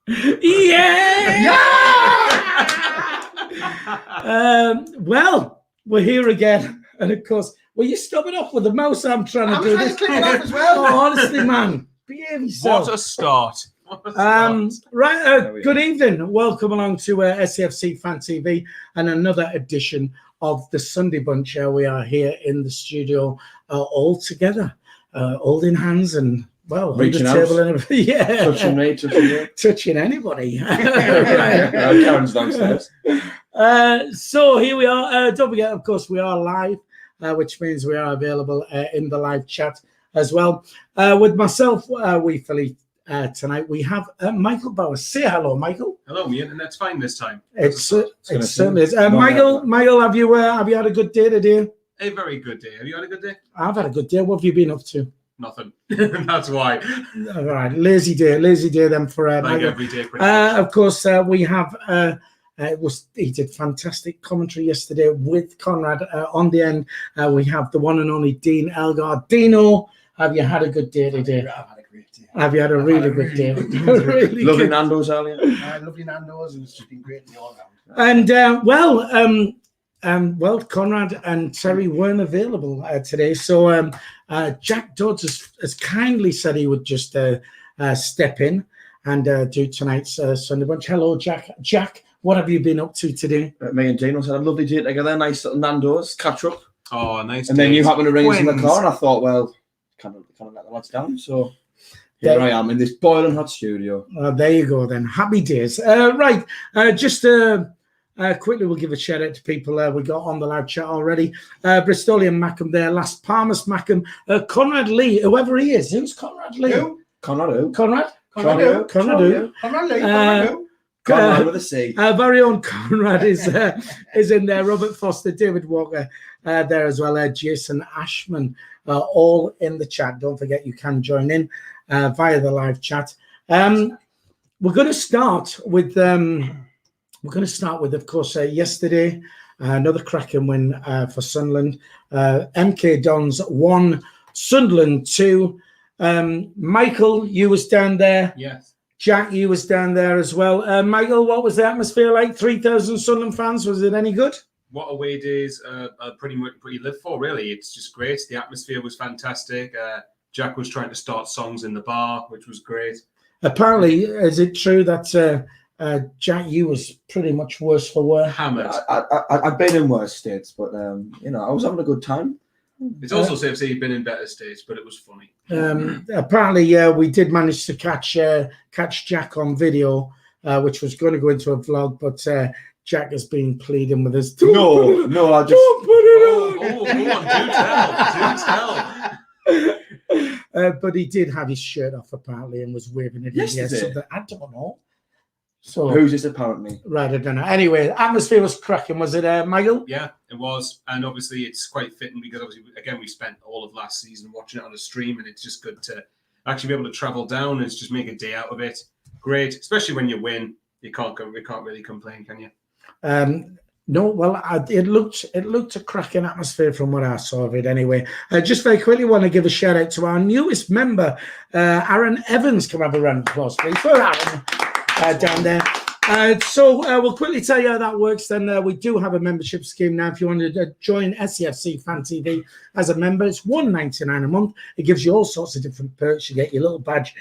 Yeah! Well, we're here again. And of course, well, you're stopping off with the mouse. I'm trying to do this. Click it off as well. Oh, honestly, man. Behave yourself. What a start. Good evening. Welcome along to SAFC Fan TV and another edition of the Sunday Bunch. We are here in the studio all together, holding hands and, well, reaching on the table and everything. Yeah. Touching me, touching anybody. Karen's downstairs. So here we are. Don't forget, of course, we are live, which means we are available in the live chat as well. With myself, tonight we have Michael Bowers. Say hello, Michael. Hello, the internet's fine this time. It certainly is. Michael, have you had a good day today? A very good day. Have you had a good day? I've had a good day. What have you been up to? Nothing. That's why. All right, lazy day then for like Michael. every day. Pretty much. Of course, we have. He did fantastic commentary yesterday with CONRAD on the end. We have the one and only Dean Elgar. Dino, have you had a good day today? I've had a great day. Have you had a really good day? Really lovely good. Nando's earlier. Lovely Nando's, and it's just been great all around. And well, CONRAD and Terry weren't available today, so Jack Dodds has kindly said he would just step in and do tonight's Sunday Bunch. Hello, Jack. Jack, what have you been up to today? Me and Dino had a lovely day together. Nice little Nando's catch up. Oh, nice. And then you happened to ring us in the car, and I thought, well, kind of let the lads down. So here I am in this boiling hot studio. There you go then. Happy days. Quickly, we'll give a shout out to people we got on the live chat already. Bristolian Mackham there, Las Palmas Mackham, Conrad Lee, whoever he is. Who's Conrad Lee? Who? Conrad who? Conrad Lee. Conrad with a C. Very own Conrad is in there. Robert Foster, David Walker there as well. Jason Ashman, all in the chat. Don't forget you can join in via the live chat. We're going to start with. Of course, yesterday, another cracking win for Sunderland. MK Dons 1, Sunderland 2. Michael, you was down there. Yes. Jack, you was down there as well. Michael, what was the atmosphere like? 3,000 Sunderland fans. Was it any good? What away days pretty live for, really. It's just great. The atmosphere was fantastic. Jack was trying to start songs in the bar, which was great. Apparently, is it true that... Jack, you was pretty much worse for wear. Hammered. I've been in worse states, but I was having a good time. It's also safe to say you've been in better states, but it was funny. Apparently, we did manage to catch Jack on video, which was going to go into a vlog, but Jack has been pleading with us. No, I just don't put it on. Do tell. But he did have his shirt off apparently and was waving it. Yesterday. I don't know. So who's this apparently? Right, I don't know. Anyway, atmosphere was cracking, was it, Michael? Yeah, it was. And obviously it's quite fitting because obviously, again, we spent all of last season watching it on a stream, and it's just good to actually be able to travel down and just make a day out of it. Great, especially when you win. You can't really complain, can you? No, well, it looked a cracking atmosphere from what I saw of it anyway. Just very quickly want to give a shout out to our newest member, Aaron Evans. Come have a round of applause, please, for Aaron. Down there. So we'll quickly tell you how that works then. We do have a membership scheme now. If you want to join SAFC Fan TV as a member, it's $1.99 a month. It gives you all sorts of different perks. You get your little badge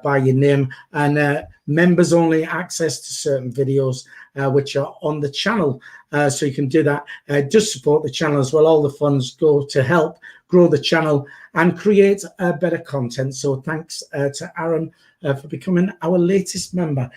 by your name and members only access to certain videos which are on the channel. So you can do that. Just support the channel as well. All the funds go to help grow the channel and create better content. So thanks to Aaron for becoming our latest member.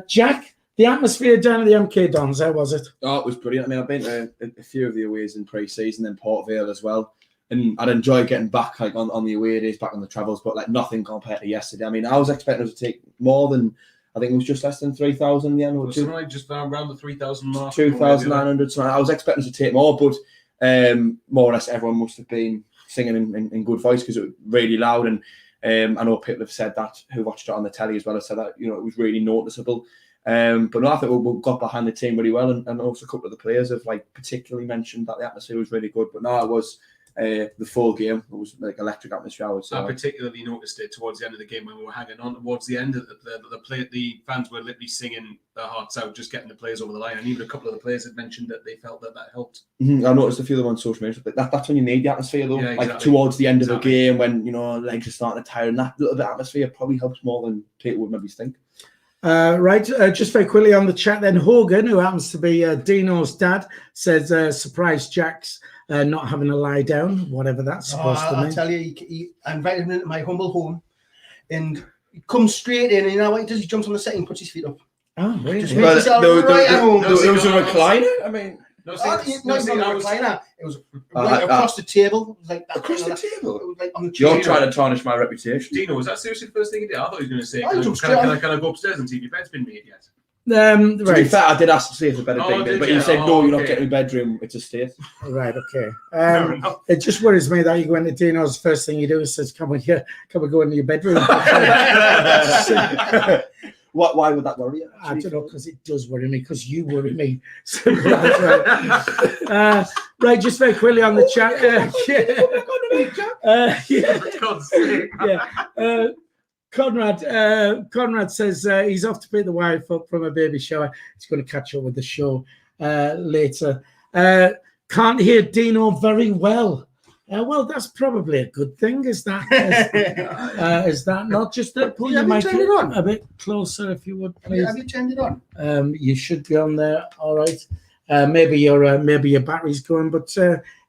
Jack, the atmosphere down at the MK Dons, how was it? Oh, it was brilliant. I mean, I've been to a few of the aways in pre-season and Port Vale as well. And I'd enjoy getting back on the away days, back on the travels, but nothing compared to yesterday. I mean, I was expecting us to take more than, I think it was just less than 3,000 in the end. Something like just around the 3,000 mark. 2,900. So I was expecting us to take more, but more or less everyone must have been singing in good voice because it was really loud. And I know people have said that, who watched it on the telly as well, have said that, it was really noticeable. But no, I think we got behind the team really well. And also a couple of the players have particularly mentioned that the atmosphere was really good. But no, it was the full game. It was like electric atmosphere, I would say. I particularly noticed it towards the end of the game when we were hanging on towards the end. The fans were literally singing their hearts out, just getting the players over the line. And even a couple of the players had mentioned that they felt that helped. Mm-hmm. I noticed a few of them on social media. That's when you need the atmosphere, though. Yeah, exactly. Like towards the end of the game, when legs are starting to tire, and that little bit of atmosphere probably helps more than people would maybe think. Just very quickly on the chat then, Hogan, who happens to be Dino's dad, says surprise Jack's not having a lie down, whatever that's supposed to mean. I'll tell you, I invited him into my humble home, and he comes straight in, and you know what he does? He jumps on the setting and puts his feet up. Oh, really? Just makes himself right at home. There was a recliner? I mean... Not a recliner. It was right across the table. Like that, across the table? It was like on the chair. You're trying to tarnish my reputation. Dino, was that seriously the first thing he did? I thought he was going to say, can I go upstairs and see if your bed's been made yet? Right. To be fair, I did ask to see if the bed had been made, but you said, no, you're not getting a bedroom, it's a state. Right, okay. It just worries me that you go into Dino's, first thing you do is says, come on, go into your bedroom. Why would that worry you? I don't know, because it does worry me, because you worry me. So, right, just very quickly on the chat. Conrad says he's off to pick the wife up from a baby shower. He's going to catch up with the show later. Can't hear Dino very well. Well, that's probably a good thing. Is that not? Just pull your mic a bit closer, if you would, please. Have you turned it on? You should be on there. All right. Maybe your battery's going, but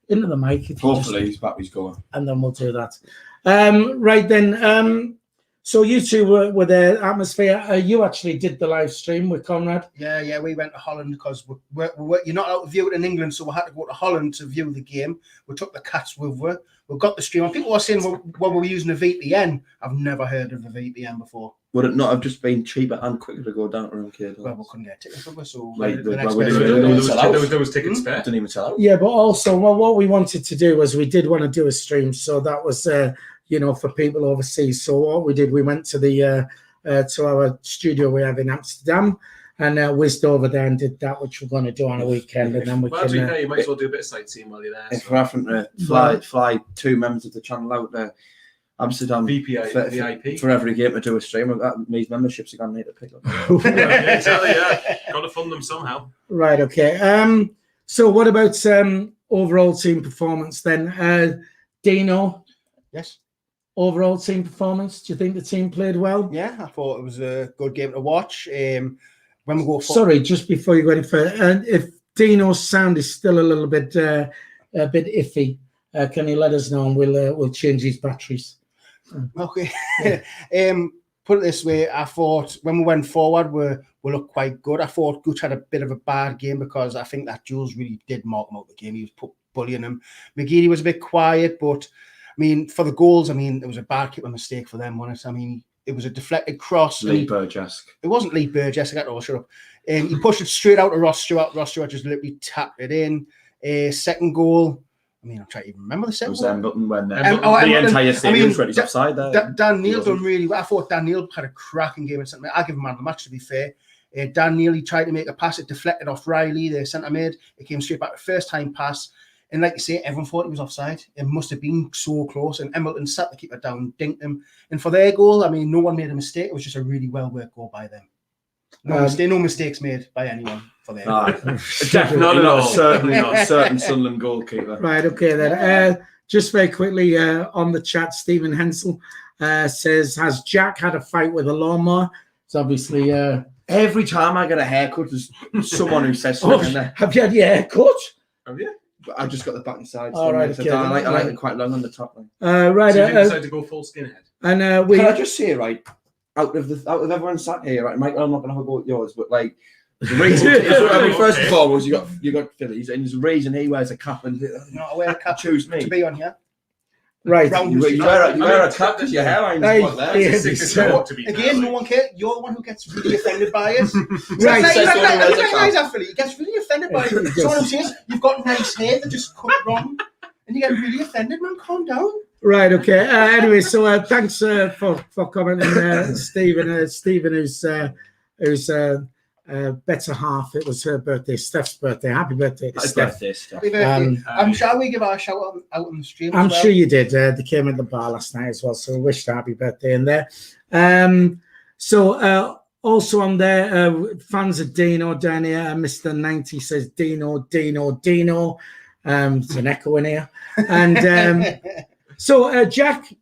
into the mic. If hopefully his battery's going. And then we'll do that. Right then. So you two were there, Atmosphere. You actually did the live stream with CONRAD. Yeah, we went to Holland because you're not allowed to view it in England, so we had to go to Holland to view the game. We took the cats with us. We got the stream. And people were saying, well, we're using a VPN. I've never heard of a VPN before. Would it not have just been cheaper and quicker to go down to Arcade? Well, we couldn't get tickets from us, so there was tickets spare. Didn't even sell out. Yeah, but also, what we wanted to do was we did want to do a stream, so that was for people overseas. So what we did, we went to the to our studio we have in Amsterdam, and whizzed over there and did that, which we're going to do on a weekend, and then we can. You might as well do a bit of sightseeing while you're there. If we're having to fly two members of the channel out there. Amsterdam VIP for every game to do a stream. That means memberships are going to need to pick up. Got to fund them somehow. Right. Okay. So what about overall team performance then? Dino. Yes. Overall team performance. Do you think the team played well? Yeah, I thought it was a good game to watch. When we go. Sorry, just before you go any further, if Dino's sound is still a little bit iffy, can you let us know and we'll change his batteries. Okay. Put it this way, I thought when we went forward, we looked quite good. I thought Gooch had a bit of a bad game because I think that Jules really did mark him out the game. He was bullying him. McGeady was a bit quiet, but I mean, for the goals, I mean, it was a bad keeper mistake for them, wasn't it? I mean, it was a deflected cross. Lee Burge-esque. It wasn't Lee Burge-esque. I got to shut up. He pushed it straight out to Ross Stewart. Ross Stewart just literally tapped it in. Second goal. I mean, I'm trying to even remember the second. It was Embleton when the entire stadium was ready offside there. Dan Neil done really well. I thought Dan Neil had a cracking game. I'll give him man of the match, to be fair. Dan Neil, he tried to make a pass. It deflected off Riley, the centre mid. It came straight back. First time pass. And like you say, everyone thought he was offside. It must have been so close. And Embleton sat the keeper down, dinked him. And for their goal, I mean, no one made a mistake. It was just a really well-worked goal by them. No mistakes made by anyone for their goal. Definitely not. Certainly not. Certain Sunderland goalkeeper. Right, okay then. Just very quickly on the chat, Stephen Hensel says, has Jack had a fight with a lawnmower? It's obviously... Every time I get a haircut, there's someone who says something in there. Have you had your hair cut? Have you? I just got the back and sides. All right, okay, I like it quite long on the top line. Right. So you decided to go full skinhead? And can I just say, right, out of everyone sat here, right, Michael, I'm not going to have a go at yours, but like, the reason, I mean, first and foremost, you got Phillies, and there's a reason he wears a cap and I wear a cap. Choose me to be on here. Right, you wear a cap because your hairline's Again, no one cares. You're the one who gets really offended by it. Right, He gets really offended by it. So what I'm saying is, you've got nice hair that just cut wrong, and you get really offended, man. Calm down. Right, okay. Anyway, so thanks for commenting, Stephen. Stephen, who's better half. It was her birthday, Steph's birthday. Happy birthday to Happy Steph. birthday, Steph. Happy birthday. Shall we give our shout out on the stream? I'm as well? sure you did. They came in the bar last night as well, so we wished her happy birthday in there. Also on there, fans of Dino down here. Mr. 90 says Dino. It's an echo in here. And so, Jack,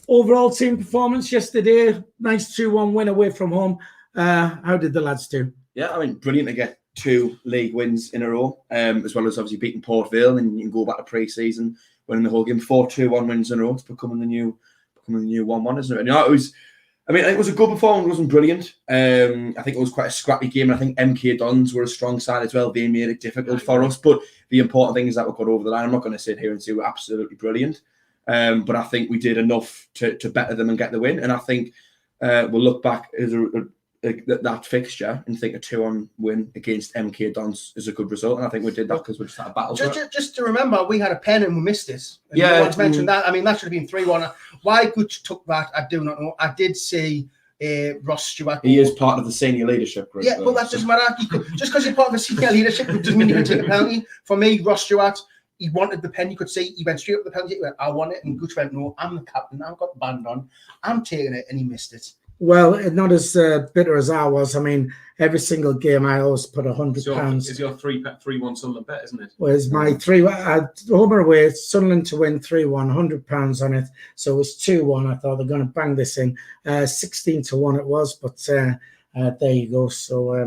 overall team performance yesterday, nice 2-1 win away from home. How did the lads do? Yeah, I mean, brilliant to get 2 league wins in a row, as well as obviously beating Port Vale, and you can go back to pre-season, winning the whole game. 4 2-1 wins in a row. It's becoming the new 1-1, isn't it? And, I think it was a good performance. It wasn't brilliant. I think it was quite a scrappy game. And I think MK Dons were a strong side as well. They made it difficult for us. But the important thing is that we got over the line. I'm not going to sit here and say we're absolutely brilliant. But I think we did enough to better them and get the win. And I think we'll look back as that fixture and think a 2-1 win against MK Dons is a good result. And I think we did that because we just had a battle. Just to remember, we had a pen and we missed it. And yeah, no one's mentioned that. I mean, that should have been 3-1. Why Gooch took that, I do not know. I did see Ross Stewart. He is part of the senior leadership group. Yeah, well, that doesn't matter. Just because you're part of the senior leadership group doesn't mean you can take a penalty. For me, Ross Stewart, he wanted the pen. You could see he went straight up the penalty. He went, I want it. And Gooch went, no, I'm the captain. I've got the band on. I'm taking it. And he missed it. Well, not as bitter as I was. I mean, every single game I always put £100. It's your 3-1 Sunderland bet, isn't it? Was my 3 home or away, Sunderland to win 3-1, £100 on it. So it was 2-1. I thought they're going to bang this in. 16-1 it was, but there you go. So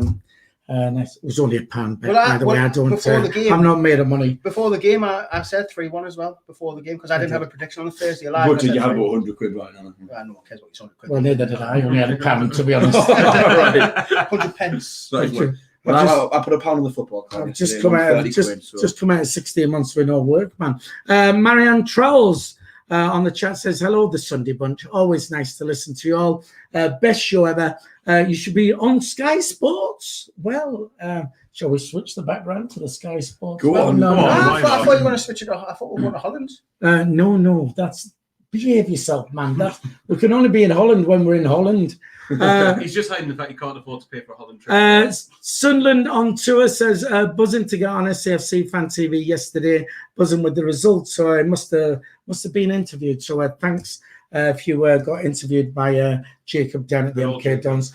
it was only a pound bet. By the way, I'm not made of money. Before the game, I said 3-1 as well. Before the game, because I didn't have a prediction on the Thursday live. What did you have about 100 quid right now? I know, cares what you 100 quid. Well, neither did I. Only had a pound, to be honest. Right. 100 pence. I put a pound on the football card. I've just come out of 16 months with no work, man. Marianne Trolls on the chat says, hello, the Sunday bunch. Always nice to listen to you all. Best show ever. You should be on Sky Sports. Well, shall we switch the background to the Sky Sports? Go on. I thought you were going to switch it off. I thought we were going to Holland. No, that's... Behave yourself, man. We can only be in Holland when we're in Holland. He's just hiding the fact he can't afford to pay for a Holland trip. Sunderland on tour says, buzzing to get on SAFC Fan TV yesterday, buzzing with the results. So I must have been interviewed. So thanks if you got interviewed by Jacob down at the MK Dons.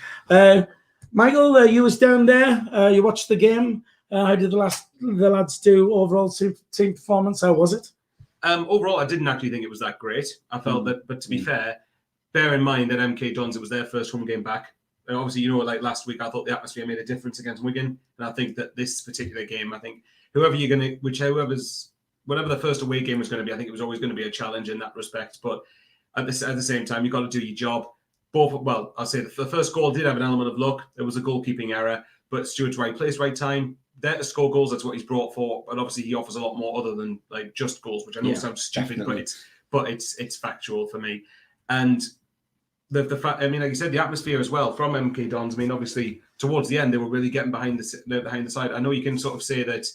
Michael, you was down there. You watched the game. How did the lads do overall team performance? How was it? Overall, I didn't actually think it was that great. I felt that, but to be fair, bear in mind that MK Dons, it was their first home game back. And obviously, like last week, I thought the atmosphere made a difference against Wigan. And I think that this particular game, I think whatever the first away game was going to be, I think it was always going to be a challenge in that respect. But at the same time, you've got to do your job. I'll say the first goal did have an element of luck. There was a goalkeeping error, but Stuart's right place, right time. There to score goals, that's what he's brought for. But obviously, he offers a lot more other than like just goals, which I know sounds stupid, but it's factual for me. And the fact, I mean, like you said, the atmosphere as well from MK Dons. I mean, obviously, towards the end, they were really getting behind the side. I know you can sort of say that,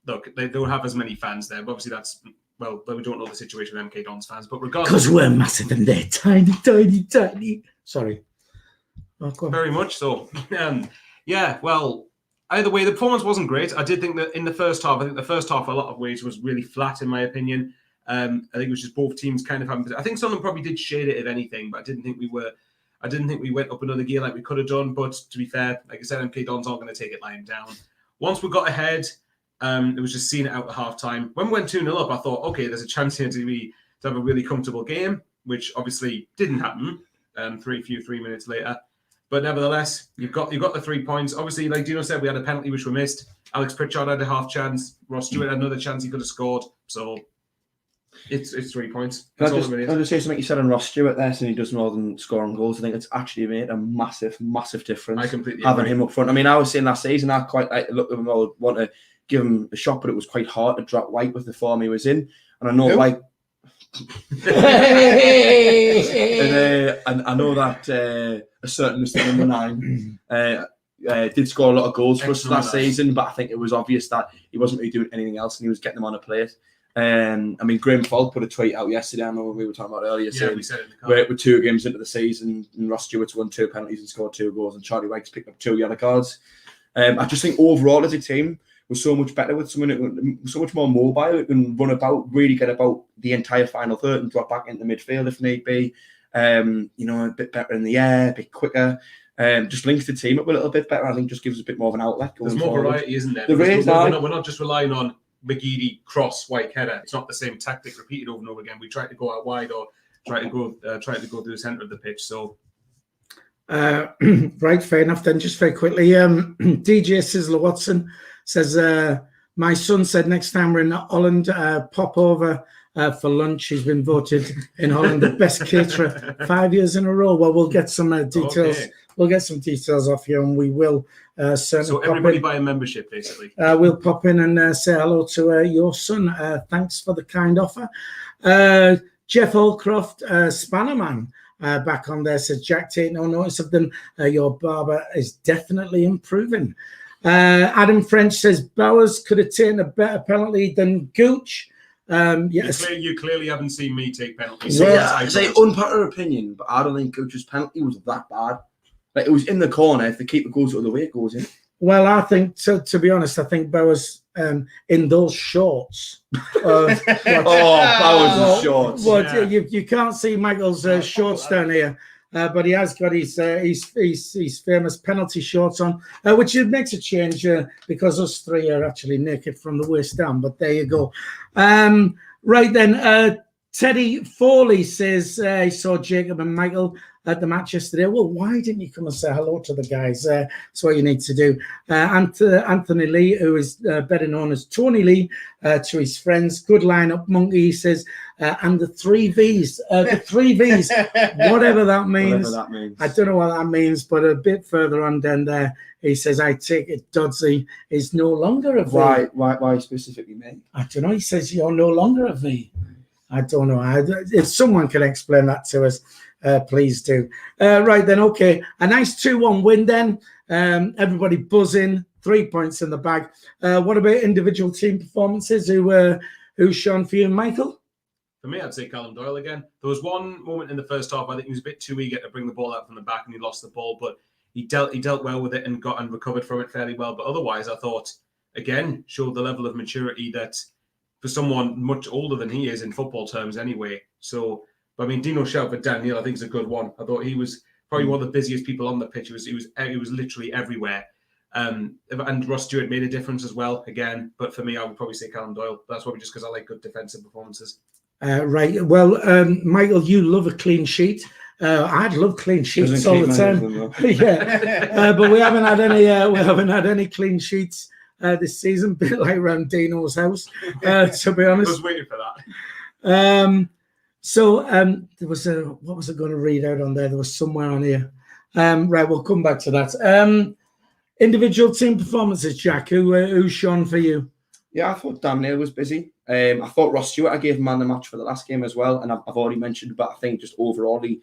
look, they don't have as many fans there, but obviously that's. Well, we don't know the situation with MK Dons fans, but regardless, because we're massive and they're tiny. Sorry. Very much so. Yeah. Well. Either way, the performance wasn't great. I did think that in the first half, a lot of ways was really flat, in my opinion. I think it was just both teams kind of having. I think Sunderland probably did shade it, if anything, but I didn't think we went up another gear like we could have done. But to be fair, like I said, MK Dons aren't going to take it lying down. Once we got ahead, it was just seeing it out at half time. When we went 2-0 up, I thought, okay, there's a chance here to have a really comfortable game, which obviously didn't happen. 3 minutes later. But nevertheless, you've got the 3 points. Obviously, like Dino said, we had a penalty which we missed. Alex Pritchard had a half chance. Ross Stewart had another chance he could have scored. So it's 3 points. Can I just say something you said on Ross Stewart there, saying he does more than scoring goals? I think it's actually made a massive, massive difference. I completely having agree. him up front. I mean, I was saying last season, I quite looked at him. I would want to give him a shot, but it was quite hard to drop White with the form he was in. And I know White. And I know that a certain Mr. Number 9 did score a lot of goals for us last season, but I think it was obvious that he wasn't really doing anything else and he was getting them on a plate. I mean, Graham Falk put a tweet out yesterday. I know we were talking about earlier. Yeah, saying we said it in the car. we're 2 games into the season, and Ross Stewart's won 2 penalties and scored 2 goals, and Charlie White's picked up 2 yellow cards. I just think overall as a team, we're so much better with someone who, so much more mobile, who can run about, really get about the entire final third and drop back into midfield if need be. You know, a bit better in the air, a bit quicker. Just links the team up a little bit better. I think just gives us a bit more of an outlet. There's more variety, isn't there? We're not just relying on McGeady cross white header. It's not the same tactic repeated over and over again. We try to go out wide or try to go through the centre of the pitch. So right, fair enough. Then just very quickly, DJ Sizzler Watson says, my son said next time we're in Holland, pop over for lunch. He's been voted in Holland the best caterer 5 years in a row. Well, we'll get some details. Okay. We'll get some details off you, and we will certainly. So everybody buy a membership, basically. We'll pop in and say hello to your son. Thanks for the kind offer. Jeff Holcroft, Spannerman, back on there, says, Jack, take no notice of them. Your barber is definitely improving. Adam French says, Bowers could have taken a better penalty than Gooch. Yes. You clearly haven't seen me take penalties. Yeah, I say unpopular opinion, but I don't think Gooch's penalty was that bad. Like, it was in the corner. If the keeper goes the other way, it goes in. Well, I think, to be honest, I think Bowers in those shorts. Bowers' shorts. Yeah. You can't see Michael's shorts down here, but he has got his famous penalty shorts on, which makes a change because us three are actually naked from the waist down. But there you go. Right then, Teddy Foley says he saw Jacob and Michael at the match yesterday. Well, why didn't you come and say hello to the guys? That's what you need to do. Anthony Lee, who is better known as Tony Lee, to his friends. Good lineup, Monkey, he says. And the 3 Vs. The 3 Vs, whatever that means. I don't know what that means, but a bit further on down there, he says, I take it Dodsey is no longer a V. Why specifically me? I don't know. He says you're no longer a V. I don't know. If someone can explain that to us, please do. Right then, okay. A nice 2-1 win then. Everybody buzzing. 3 points in the bag. What about individual team performances? Who shone for you, Michael? For me, I'd say Callum Doyle again. There was one moment in the first half, I think he was a bit too eager to bring the ball out from the back and he lost the ball, but he dealt well with it and recovered from it fairly well. But otherwise, I thought, again, showed the level of maturity that for someone much older than he is in football terms anyway. So, I mean, Dino shout for Daniel, I think is a good one. I thought he was probably one of the busiest people on the pitch. He was literally everywhere. And Ross Stewart made a difference as well, again. But for me, I would probably say Callum Doyle. That's probably just because I like good defensive performances. Right. Well, Michael, you love a clean sheet. I'd love clean sheets all the time. Yeah, but we haven't had any. We haven't had any clean sheets this season. Bit like around Dino's house, to be honest. I was waiting for that. So there was what was I going to read out on there? There was somewhere on here. Right, we'll come back to that. Individual team performances, Jack. Who shone for you? Yeah, I thought Daniel was busy. I thought Ross Stewart, I gave him man the match for the last game as well, and I've already mentioned, but I think just overall he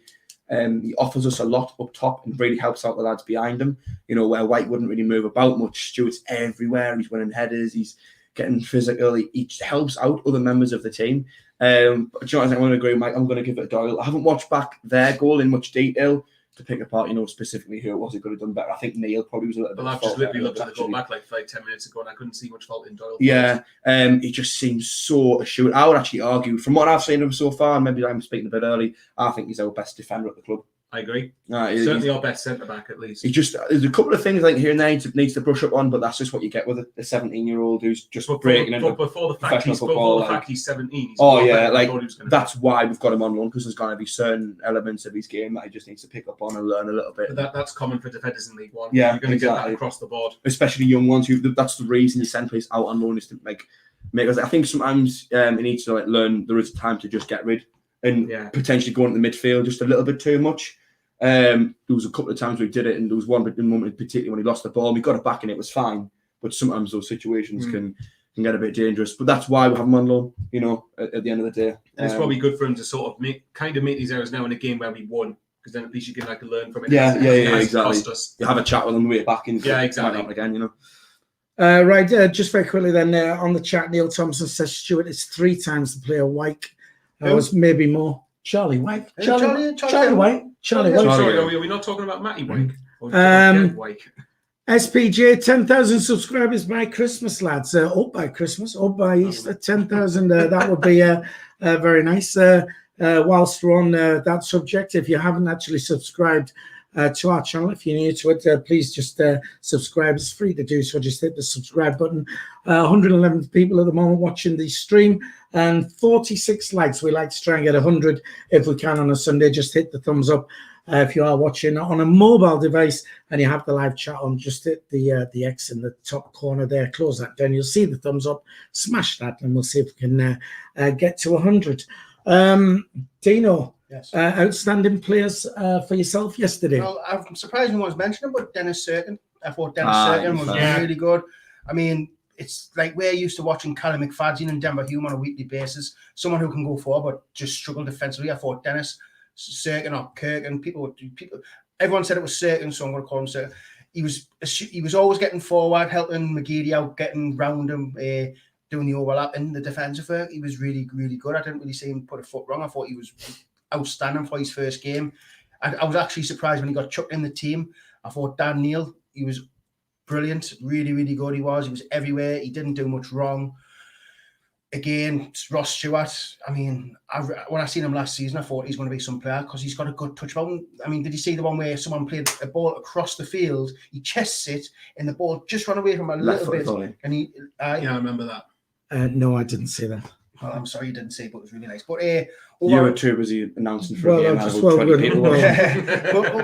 offers us a lot up top and really helps out the lads behind him. You know, where White wouldn't really move about much, Stewart's everywhere. He's winning headers. He's getting physical. He helps out other members of the team. But you know what, I'm going to agree with Mike. I'm going to give it a Doyle. I haven't watched back their goal in much detail to pick apart, you know, specifically who it was who could have done better. I think Neil probably was a little bit. Well, I've just literally looked at the goal back like 5-10 minutes ago, and I couldn't see much fault in Doyle. Yeah, he just seems so assured. I would actually argue, from what I've seen of him so far, and maybe I'm speaking a bit early, I think he's our best defender at the club. I agree. Certainly our best centre back, at least. There's a couple of things I think here and there needs to brush up on, but that's just what you get with a 17-year-old who's just breaking into professional football. Before the fact he's 17. That's why we've got him on loan, because there's going to be certain elements of his game that he just needs to pick up on and learn a little bit. But that's common for defenders in League One. Yeah, you're going to get that across the board, especially young ones. That's the reason you send players out on loan, is to make us. I think sometimes he needs to learn there is time to just get rid and potentially go into the midfield just a little bit too much. There was a couple of times we did it, and there was one moment particularly when he lost the ball. We got it back and it was fine, but sometimes those situations can get a bit dangerous. But that's why we have him on loan, you know, at the end of the day. And it's probably good for him to sort of make these errors now in a game where we won, because then at least you can learn from it. Yeah, exactly. You have a chat with him way back and exactly again, you know. Right, just very quickly then, on the chat, Neil Thompson says Stuart is 3 times the player Wyke. Was maybe more. Charlie Wyke. Charlie Wyke. Charlie Wyke. Sorry, are we not talking about Matty Wyke? Or Wyke? SPJ, 10,000 subscribers by Christmas, lads. Up by Christmas, up by Easter, 10,000. That would be very nice. Whilst we're on that subject, if you haven't actually subscribed to our channel, if you're new to it, please just subscribe. It's free to do, so just hit the subscribe button. 111 people at the moment watching the stream and 46 likes. We like to try and get 100 if we can on a Sunday. Just hit the thumbs up. If you are watching on a mobile device and you have the live chat on, just hit the X in the top corner there. Close that down. You'll see the thumbs up. Smash that, and we'll see if we can get to 100. Dino, yes. Outstanding players for yourself yesterday. Well, I'm surprised no one's mentioned him, but Dennis Serkin. I thought Dennis Serkin was really good. I mean, it's like we're used to watching Callum McFadden and Denver Hume on a weekly basis. Someone who can go forward but just struggle defensively. I thought Dennis Serkin or Kirkin. People. Everyone said it was Serkin, so I'm going to call him Serkin. He was always getting forward, helping McGeady out, getting round him, doing the overlap in the defensive work. He was really, really good. I didn't really see him put a foot wrong. I thought he was outstanding for his first game. I was actually surprised when he got chucked in the team. I thought Dan Neil, he was brilliant, really, really good. He was everywhere. He didn't do much wrong. Again, Ross Stewart. I mean, when I seen him last season, I thought he's going to be some player because he's got a good touch ball. I mean, did you see the one where someone played a ball across the field? He chests it, and the ball just ran away from him a little bit. And he, yeah, I remember that. No, I didn't see that. Well, I'm sorry you didn't see it, but it was really nice. But you were too busy announcing for a game.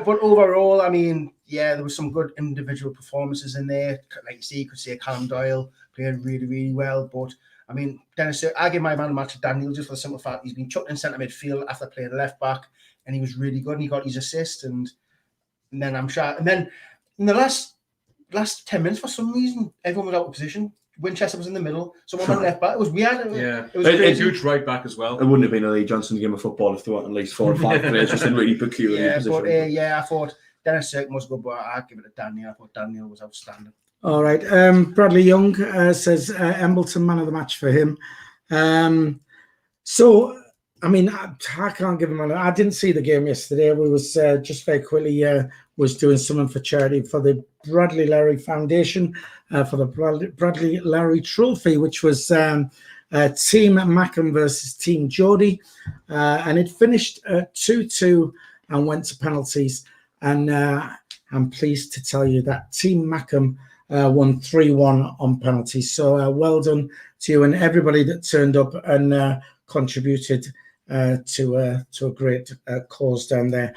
But overall, I mean, yeah, there was some good individual performances in there. Like you see, you could see Callum Doyle played really, really well. But I mean, Dennis, I give my man the match to Daniel just for the simple fact he's been chucked in centre midfield after playing left back, and he was really good. And he got his assist, and then I'm sure. And then in the last 10 minutes, for some reason, everyone was out of position. Winchester was in the middle, someone on left back. It was weird. Yeah, it was a huge right back as well. It wouldn't have been a Lee Johnson game of football if there weren't at least 4 or 5 players just in really peculiar positions. But I thought Dennis Serkin was good, but I'd give it to Daniel. I thought Daniel was outstanding. All right. Bradley Young says Embleton man of the match for him. So, I mean, I can't give him I didn't see the game yesterday. We was just very quickly was doing something for charity for the Bradley Larry Foundation for the Bradley Larry Trophy, which was Team Mackham versus Team Geordie. And it finished 2-2 and went to penalties. And I'm pleased to tell you that Team Mackham won 3-1 on penalties. So well done to you and everybody that turned up and contributed to a great cause down there.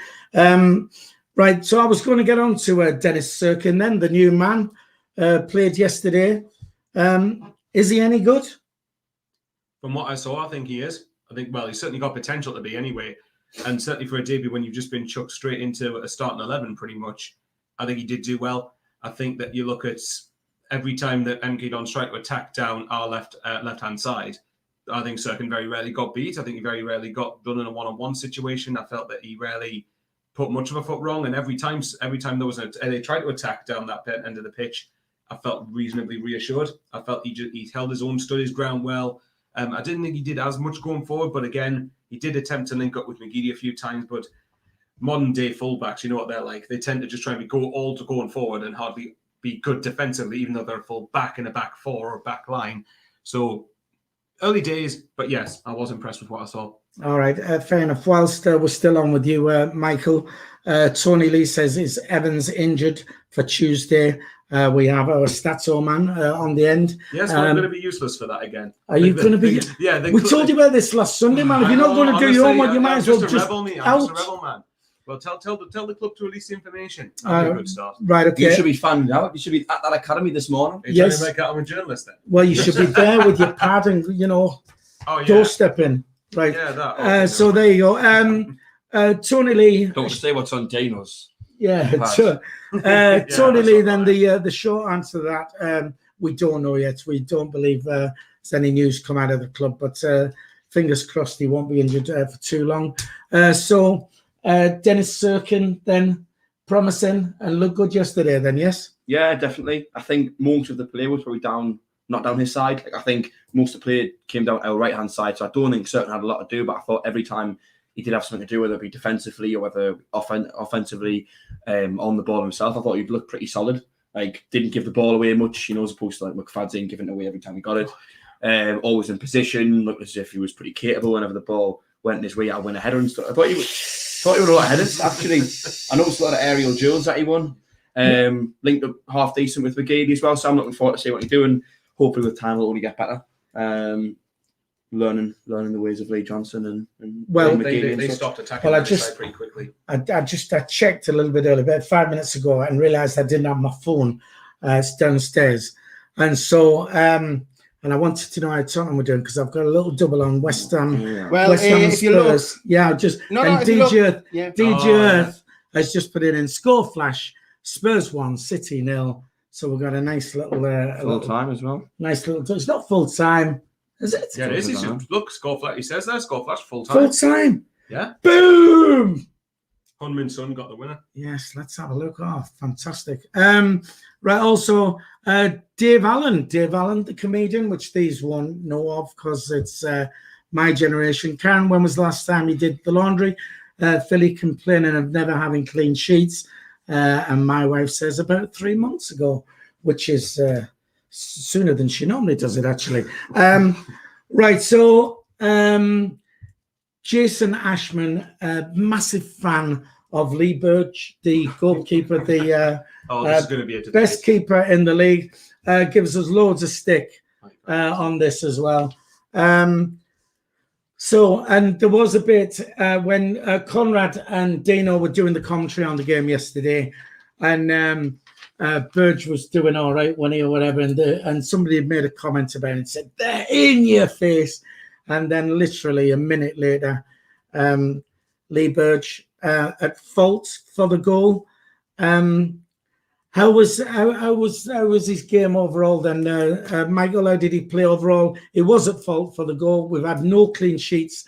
Right, so I was going to get on to Dennis Serkin then, the new man, played yesterday. Is he any good? From what I saw, I think he is. I think, well, he's certainly got potential to be anyway. And certainly for a debut when you've just been chucked straight into a starting 11 pretty much, I think he did do well. I think that you look at every time that MK Dons tried to attack down our left-hand side, I think Serkin very rarely got beat. I think he very rarely got done in a one-on-one situation. I felt that he rarely put much of a foot wrong, and every time there was they tried to attack down that end of the pitch, I felt reasonably reassured. I felt he held his own, stood his ground well. I didn't think he did as much going forward, but again, he did attempt to link up with McGeady a few times. But modern day fullbacks, you know what they're like. They tend to just try and going forward and hardly be good defensively, even though they're full back in a back 4 or back line. So early days, but yes, I was impressed with what I saw. All right, fair enough. Whilst we're still on with you, Michael, Tony Lee says, is Evans injured for Tuesday? We have our Stato man on the end. Yes, I'm going to be useless for that again. Are you going to be? Yeah. We told you about this last Sunday, man. If you're not going to do your homework, you might as well just I'm just a rebel, man. Well, tell the club to release the information. That'd be a good start. Right, okay. You should be finding out. You should be at that academy this morning. Are you trying to make out I'm a journalist then? Well, you should be there with your pad and, doorstep in. Right. Yeah, that. So there you go. Tony Lee. Don't say what's on Dano's. Yeah, sure. Tony Lee, then the short answer to that, we don't know yet. We don't believe there's any news come out of the club, but fingers crossed he won't be injured for too long. So Dennis Serkin then promising and looked good yesterday then, yes? Yeah, definitely. I think most of the play was probably not down his side. Like, I think most of the play came down our right-hand side, so I don't think Certain had a lot to do, but I thought every time he did have something to do, whether it be defensively or whether offensively on the ball himself, I thought he'd look pretty solid. Like, didn't give the ball away much, as opposed to like McFadden giving it away every time he got it. Always in position, looked as if he was pretty capable whenever the ball went his way. I win a header and stuff. I thought he won a lot of headers, actually. I noticed a lot of aerial duels that he won. Linked up half decent with McGeady as well, so I'm looking forward to see what he's doing. Hopefully with time he'll only get better. Learning the ways of Lee Johnson and well, they stopped attacking the side pretty quickly. I checked a little bit earlier, about 5 minutes ago, and realised I didn't have my phone downstairs, and so and I wanted to know how Tottenham were doing because I've got a little double on West Ham. Yeah. Well, West Ham if you look, DJ Earth has just put it in score flash. Spurs 1, City 0. So we've got a nice little full time as well. Nice little. It's not full time, is it? Yeah, it is. Look, score flash. He says there, score flash, full time. Full time. Yeah. Boom. Hunmin Son got the winner. Yes, let's have a look. Oh, fantastic. Right. Also, Dave Allen, the comedian, which these won't know of because it's my generation. Karen, when was the last time you did the laundry? Philly complaining of never having clean sheets. And my wife says about 3 months ago, which is sooner than she normally does it, actually. Right, so Jason Ashman, massive fan of Lee Burge, the goalkeeper, the this is going to be a best keeper in the league, gives us loads of stick on this as well. So, and there was a bit when Conrad and Dino were doing the commentary on the game yesterday, and Burge was doing all right, wasn't he, or whatever, and somebody had made a comment about it and said, they're in your face. And then literally a minute later, Lee Burge at fault for the goal. How was his game overall then? Michael, how did he play overall? He was at fault for the goal. We've had no clean sheets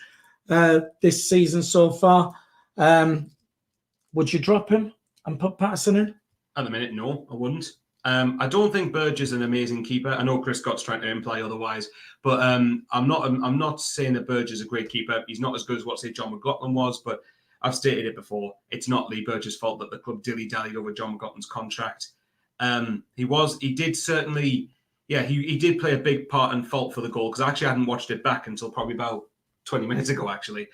this season so far. Would you drop him and put Patterson in? At the minute, no, I wouldn't. I don't think Burge is an amazing keeper. I know Chris Scott's trying to imply otherwise, but I'm not saying that Burge is a great keeper. He's not as good as what, say, John McLaughlin was, but I've stated it before. It's not Lee Burge's fault that the club dilly-dallied over John McLaughlin's contract. He did play a big part and fault for the goal, because I actually hadn't watched it back until probably about 20 minutes ago, actually.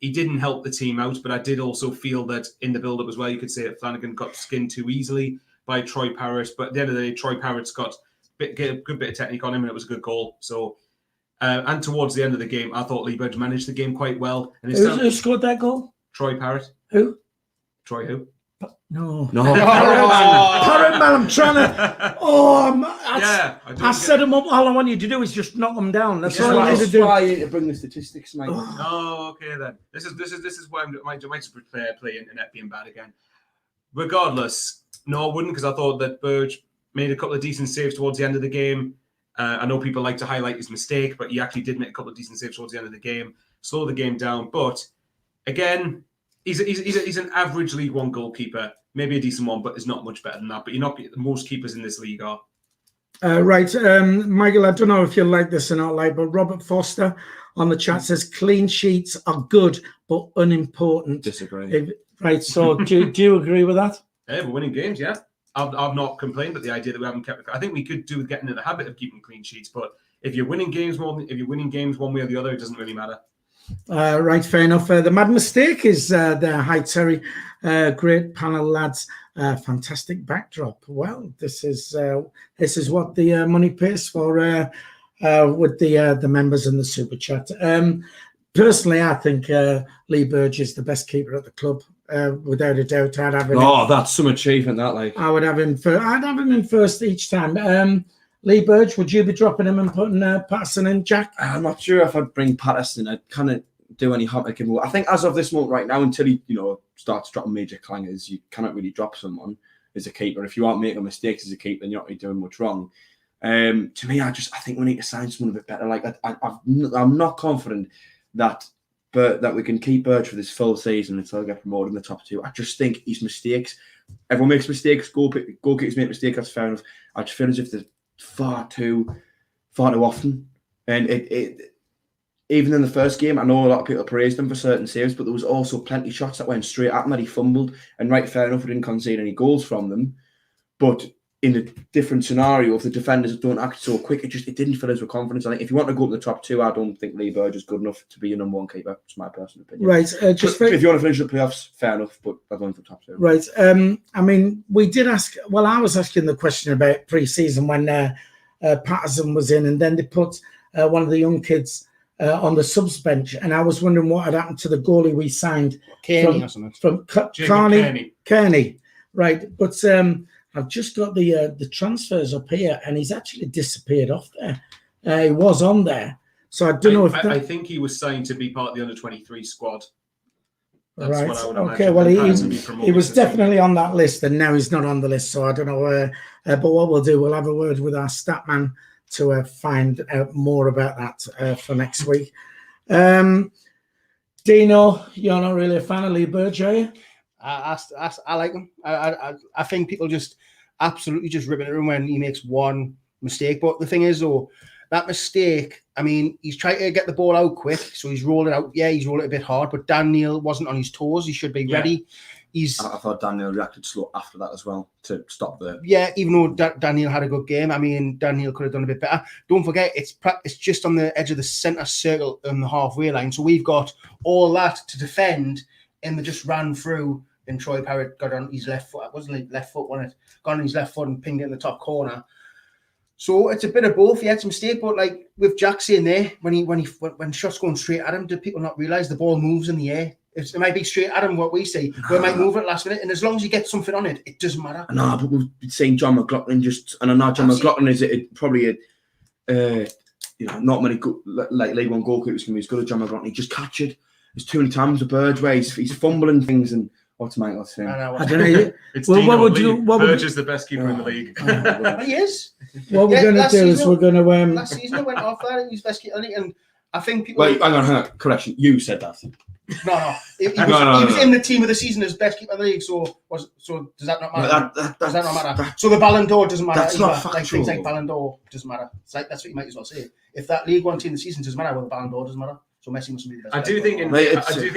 He didn't help the team out, but I did also feel that in the build-up as well, you could say that Flanagan got skinned too easily by Troy Parrott. But at the end of the day, Troy Parrott's got a good bit of technique on him, and it was a good goal. So, and towards the end of the game, I thought Lee Burge managed the game quite well. And who scored that goal? Troy Parrott. Who? Troy who? No. Parrott, man, I'm trying to. I set him up. All I want you to do is just knock them down. That's all I need to do. That's why you to bring the statistics, mate. Oh, okay then. This is why I might play internet being bad again. Regardless, no, I wouldn't, because I thought that Burge made a couple of decent saves towards the end of the game. I know people like to highlight his mistake, but he actually did make a couple of decent saves towards the end of the game, slow the game down. But again, he's an average League One goalkeeper, maybe a decent one, but it's not much better than that. But you're not most keepers in this league are. Right, Michael, I don't know if you like this or not, but Robert Foster on the chat says clean sheets are good but unimportant. Disagree. Right, so do you agree with that? Yeah, we're winning games, yeah. I've not complained about the idea that we haven't kept. I think we could do with getting in the habit of keeping clean sheets, but if you're winning games one way or the other, it doesn't really matter. Right, fair enough. The mad mistake is there. Hi, Terry. Great panel, lads. Fantastic backdrop. Well, this is what the money pays for with the members and the super chat. Personally, I think Lee Burge is the best keeper at the club. Without a doubt, I'd have him. That's some achievement, that like. I would have him. I'd have him in first each time. Lee Burge, would you be dropping him and putting Patterson in, Jack? I'm not sure if I'd bring Patterson. I'd kind of do any hot like him. I think as of this moment right now, until he starts dropping major clangers, you cannot really drop someone as a keeper. If you aren't making mistakes as a keeper, then you're not really doing much wrong. To me, I think we need to sign someone a bit better. Like I'm not confident that that we can keep Burge for this full season until we get promoted in the top 2. I just think his mistakes. Everyone makes mistakes. Goalkeepers make mistakes. That's fair enough. I just feel as if they're far too often. And it even in the first game, I know a lot of people praised him for certain saves, but there was also plenty of shots that went straight at him that he fumbled. And right, fair enough, we didn't concede any goals from them. But in a different scenario, if the defenders don't act so quick, it didn't fill us with confidence. I think if you want to go up the top 2, I don't think Lee Burge is good enough to be your number 1 keeper. It's my personal opinion. Right. If you want to finish the playoffs, fair enough, but I don't think top 2. Right. I mean, we did ask. Well, I was asking the question about pre-season when Patterson was in, and then they put one of the young kids on the subs bench, and I was wondering what had happened to the goalie we signed from Kearney. Right, but I've just got the transfers up here, and he's actually disappeared off there. He was on there, so I don't know if I think he was signed to be part of the under-23 squad. That's right. What I would okay. imagine. Well, he was definitely on that list, and now he's not on the list. So I don't know. But what we'll do, we'll have a word with our stat man to find out more about that for next week. Dino, you're not really a fan of Lee Burge, are you? I like him. I think people just absolutely just ripping at him when he makes one mistake. But the thing is, though, that mistake, I mean, he's trying to get the ball out quick, so he's rolled it out. Yeah, he's rolled it a bit hard, but Dan Neil wasn't on his toes. He should be ready. I thought Dan Neil reacted slow after that as well to stop the... Yeah, even though Dan Neil had a good game, I mean, Dan Neil could have done a bit better. Don't forget, it's just on the edge of the centre circle on the halfway line, so we've got all that to defend, and they just ran through, and Troy Parrott got on his left foot. It wasn't like left foot, wasn't it? Got on his left foot and pinged it in the top corner. So it's a bit of both. He had some mistake, but like with Jack saying there, when shots going straight at him, do people not realise the ball moves in the air? It might be straight at him, what we say. We might move it last minute, and as long as you get something on it, it doesn't matter. No, but we've been saying John McLaughlin and I know John McLaughlin is probably not many good, like League One goalkeepers can be as good as John McLaughlin. He just catch it. There's too many times with Burge where he's fumbling things and. What's Michael saying? I don't know. It's Burge is the best keeper in the league. He is. What we're going to do is we're going to... Last season, he went off there. He's best keeper in the league. And I think people... Wait, hang on. Correction. You said that. No. He was in the team of the season as best keeper in the league. So does that not matter? Does that not matter? So the Ballon d'Or doesn't matter. That's not factual. Like things like Ballon d'Or doesn't matter. It's like, that's what you might as well say. If that League One team of the season doesn't matter, well, the Ballon d'Or doesn't matter. So Messi must be the best. I do think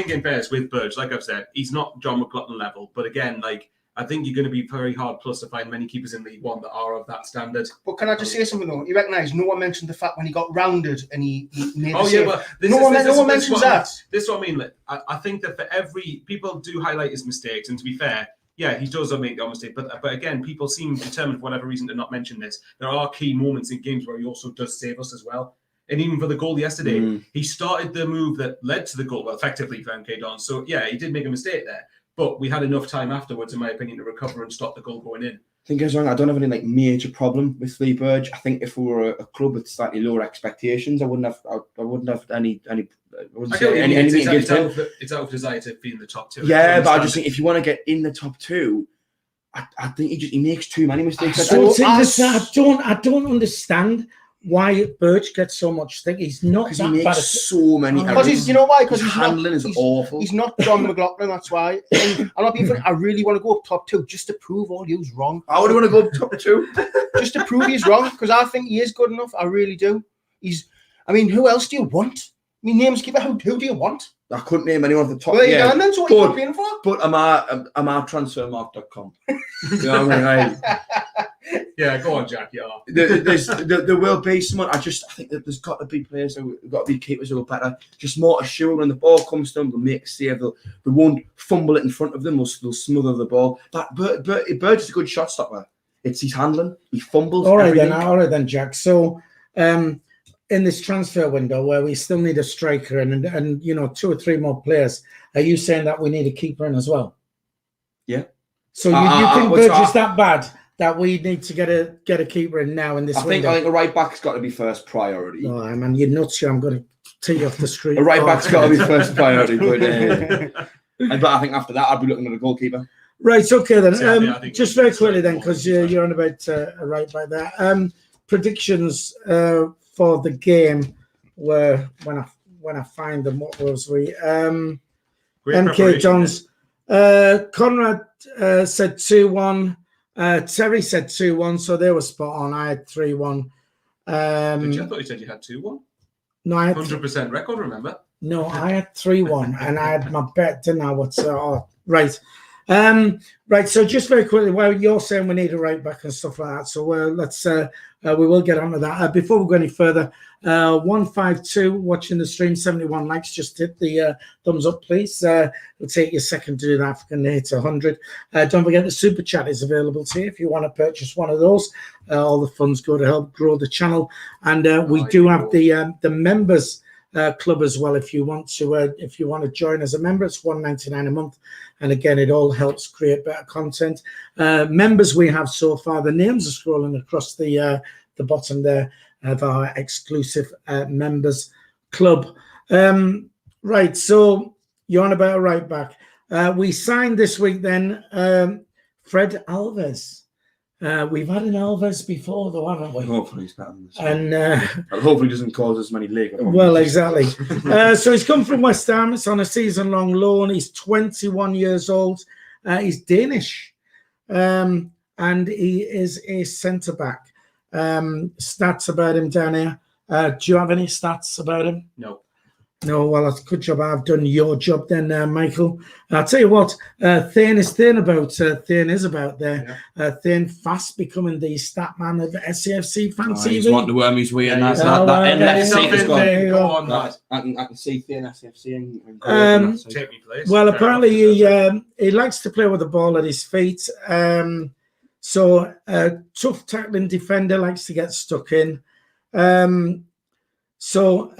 in fairness with Burge, like I've said, he's not John McLaughlin level. But again, like I think you're going to be very hard plus to find many keepers in League One that are of that standard. But can I just say something though? You recognise no one mentioned the fact when he got rounded and he made the save. But no one mentions that. This is what I mean. Like, I think that for every people do highlight his mistakes, and to be fair, yeah, he does make the mistake. But again, people seem determined for whatever reason to not mention this. There are key moments in games where he also does save us as well. And even for the goal yesterday, he started the move that led to the goal, well, effectively for MK Dons. So, yeah, he did make a mistake there. But we had enough time afterwards, in my opinion, to recover and stop the goal going in. I think I don't have any major problem with Lee Burge. I think if we were a club with slightly lower expectations, I wouldn't have any. It's out of desire to be in the top 2. Yeah, but I just think if you want to get in the top 2, I think he makes too many mistakes. I don't understand why Burge gets so much thing. He's not that he bad. So many errors. Because you know why? Because his handling is awful. He's not John McLaughlin, that's why. And I'm not being funny. I really want to go up top 2 just to prove all you's wrong. I would want to go up top 2. Just to prove he's wrong, because I think he is good enough. I really do. Who else do you want? I mean, names keeper, who do you want? I couldn't name anyone at the top. Well, yeah, and then so what are you paying for? But I'm at transfermarkt.com. You know what I mean? Yeah, go on, Jack. Yeah. There will be someone. I think that there's got to be players who got to be keepers who are better. Just more assured when the ball comes to them, they'll make a save. They won't fumble it in front of them. They'll smother the ball. That Burge is a good shot stopper. It's his handling. He fumbles. All right then, Jack. So, in this transfer window where we still need a striker and 2 or 3 more players, are you saying that we need a keeper in as well? Yeah. So you think Burge is that bad that we need to get a keeper in now in this window? I think a right back's got to be first priority. Oh man, you're nuts! I'm going to tee you off the street. A right back's got to be first priority, but I think after that I'd be looking at a goalkeeper. Right. Okay then. Just very quickly then, because you're on about a right back there. Predictions for the game were when when I find them. What was we? Great MK preparation, Johns. CONRAD said 2-1. Terry said 2-1, so they were spot on. I had 3-1. Did you? I thought you said you had 2-1. No, I had 100% record, remember? No, I had 3-1, and I had my bet, didn't I? Right. Right. So just very quickly, well, you're saying we need a right back and stuff like that. So let's we will get on to that. Before we go any further, 152 watching the stream, 71 likes. Just hit the thumbs up, please. It'll take you a second to do that. If we can hit 100. Don't forget the super chat is available to you if you want to purchase one of those. All the funds go to help grow the channel, and we do have the members club as well. If you want to join as a member, it's $1.99 a month, and again, it all helps create better content. Members we have so far, the names are scrolling across the bottom there of our exclusive members club. Right, so you're on about a right back. We signed this week then Fred Alves. We've had an Alves before, though, haven't we? Hopefully he's better than this. And hopefully he doesn't cause us many league. well, exactly. So he's come from West Ham. It's on a season-long loan. He's 21 years old. He's Danish, and he is a centre-back. Stats about him down here. Do you have any stats about him? No. No, well, that's a good job. I've done your job then, Michael. I'll tell you what, Thane is about there. Yeah. Thane fast becoming the stat man of SAFC Fan TV. He's wanting to worm his way in. That there seat has you Go go. on, lad. I can see Thane SAFC and Take me, please. Well, Fair apparently enough. he likes to play with the ball at his feet. So tough tackling defender, likes to get stuck in. So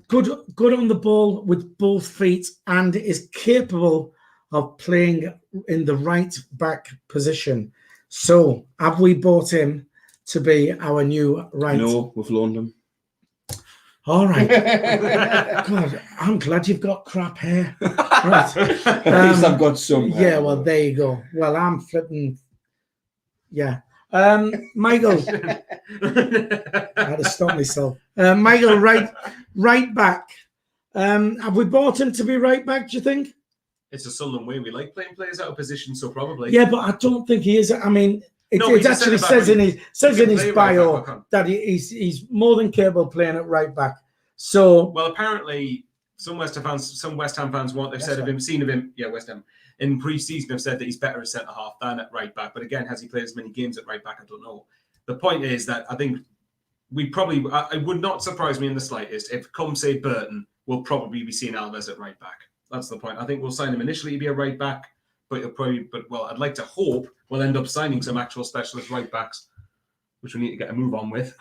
good on the ball with both feet, and is capable of playing in the right back position. So have we bought him to be our new right? No, we've loaned him. All right. God, I'm glad you've got crap hair. Right. At least I've got some. Yeah, well, there you go. Well, I'm flipping. Yeah. Michael, I had to stop myself. Michael, right back. Have we bought him to be right back, do you think? It's a Sunderland way. We like playing players out of position, so probably. Yeah, but I don't think he is. I mean, it actually says in his bio that he's more than capable of playing at right back. So, well, apparently, some West Ham fans want. They've said of him, seen of him. Yeah, West Ham in pre-season have said that he's better at centre half than at right back. But again, has he played as many games at right back? I don't know. The point is that I think it would not surprise me in the slightest if, come say Burton, we'll probably be seeing Alves at right back. That's the point. I think we'll sign him initially to be a right back, but I'd like to hope we'll end up signing some actual specialist right backs, which we need to get a move on with.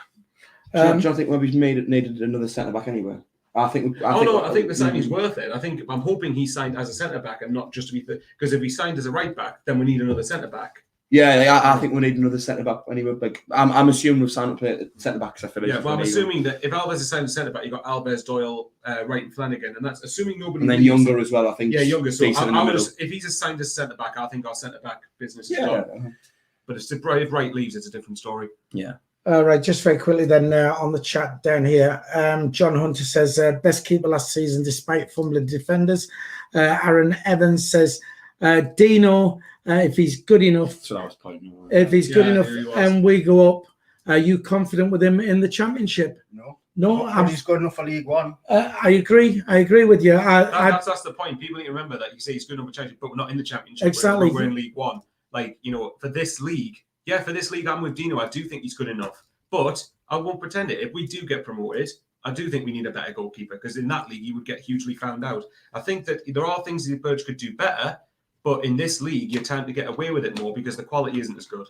Do you think maybe he's needed another centre back anyway? I think the signing's worth it. I'm hoping he signed as a centre back and not just to be because if he signed as a right back, then we need another centre back. Yeah, I think we need another centre back anyway. Like I'm assuming we've signed up to centre backs. I feel. Yeah, well, I'm assuming that if Alves is signed as centre back, you got Alves, Doyle, Wright, and Flanagan, and that's assuming nobody. And then Younger as well, I think. Yeah, Younger. So if he's assigned as centre back, I think our centre back business is done. done. But if Wright leaves, it's a different story. Yeah. All right, just very quickly then on the chat down here, John Hunter says best keeper last season despite fumbling defenders. Aaron Evans says Dino, if he's good enough, So that was point. if he's good enough and we go up, are you confident with him in the championship? No, he's good enough for League One. I agree with you. That's the point. People need to remember that you say he's good enough for championship, but we're not in the championship. Exactly. We're in League One. Like, for this league. Yeah, for this league, I'm with Dino. I do think he's good enough. But I won't pretend it. If we do get promoted, I do think we need a better goalkeeper because in that league, you would get hugely found out. I think that there are things that Burge could do better, but in this league, you tend to get away with it more because the quality isn't as good.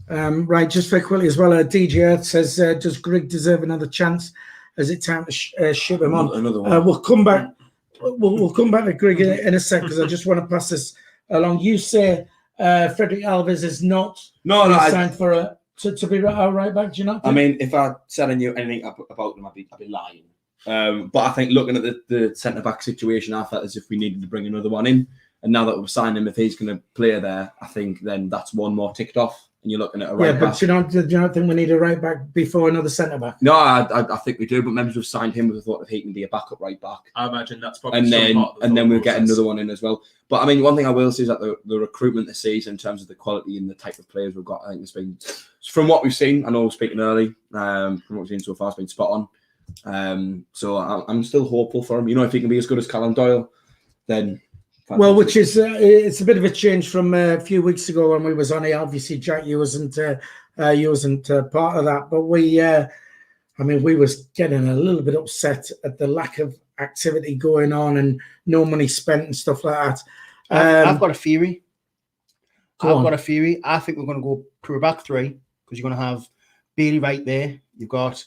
Right, just very quickly as well, DJ Earth says, does Grigg deserve another chance? Is it time to ship him on? Another one. We'll come back. We'll come back to Grigg in a sec because I just want to pass this along. You say Frederick Alves is not signed for to be our right back. Do you not think? I mean, if I said I knew anything about them, I'd be lying. But I think looking at the centre back situation, I felt as if we needed to bring another one in. And now that we've signed him, if he's going to play there, I think then that's one more ticked off and you're looking at a right back. But do you not think we need a right back before another centre back? No, I think we do. But members have signed him with the thought of he can be a backup right back. I imagine that's probably and then we'll get process. another one in as well. But I mean, one thing I will say is that the recruitment this season, in terms of the quality and the type of players we've got, I think it's been, from what we've seen. I know we're speaking early. From what we've seen so far, it's been spot on. So I'm still hopeful for him. You know, if he can be as good as Callum Doyle, then. Fantastic. Well, which is it's a bit of a change from a few weeks ago when we was on here. Obviously, Jack, you wasn't part of that, but we was getting a little bit upset at the lack of activity going on and no money spent and stuff like that. I've got a theory. I think we're going to go through a back three because you're going to have Bailey right there. You've got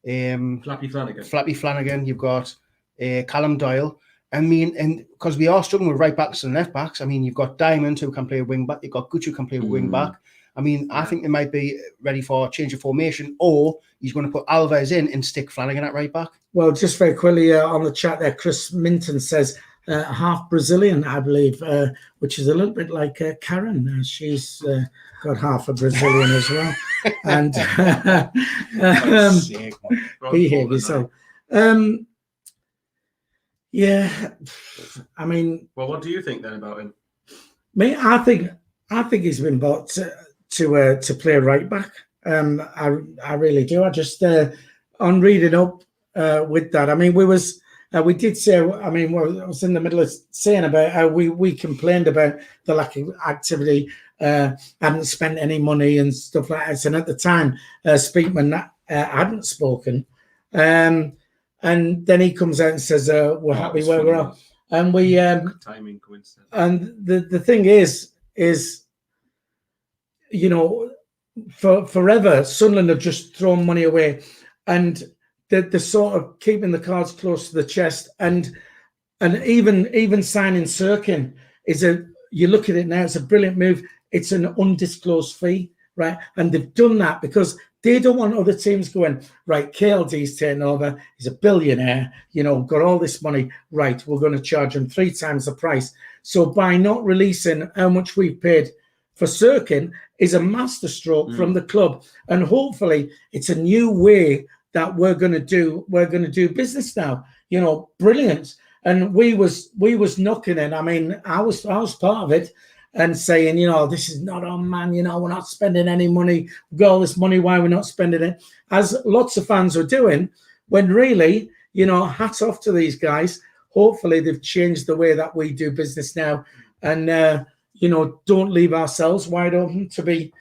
Flappy Flanagan. You've got Callum Doyle. I mean, and because we are struggling with right backs and left backs. I mean, you've got Diamond who can play a wing back. You've got Gucci who can play a wing back. I mean, I think they might be ready for a change of formation, or he's going to put Alvarez in and stick Flanagan at right back. Well, just very quickly on the chat there, Chris Minton says half Brazilian, I believe, which is a little bit like Karen. She's got half a Brazilian as well. And behave yourself. Yeah, I mean. Well, what do you think then about him? I think he's been bought to play right back. I really do. I just on reading up with that. I mean, we did say. I mean, I was in the middle of saying about how we complained about the lack of activity, hadn't spent any money and stuff like that. And at the time, Speakman hadn't spoken. And then he comes out and says, "We're happy where we're at." And we timing coincidence. And the thing is, you know, for forever, Sunderland have just thrown money away, and they're sort of keeping the cards close to the chest. And even signing Sirkin is you look at it now, it's a brilliant move. It's an undisclosed fee, right? And they've done that because they don't want other teams going, right, KLD's taking over, he's a billionaire, you know, got all this money, right, we're going to charge him 3 times the price. So by not releasing how much we've paid for Sirkin is a masterstroke from the club. And hopefully it's a new way that we're going to do business now. You know, brilliant. And we was knocking in. I mean, I was part of it. And saying, you know, this is not on, man, you know, we're not spending any money. We've got all this money, why we're not spending it? As lots of fans are doing, when really, you know, hats off to these guys. Hopefully they've changed the way that we do business now. And, you know, don't leave ourselves wide open to be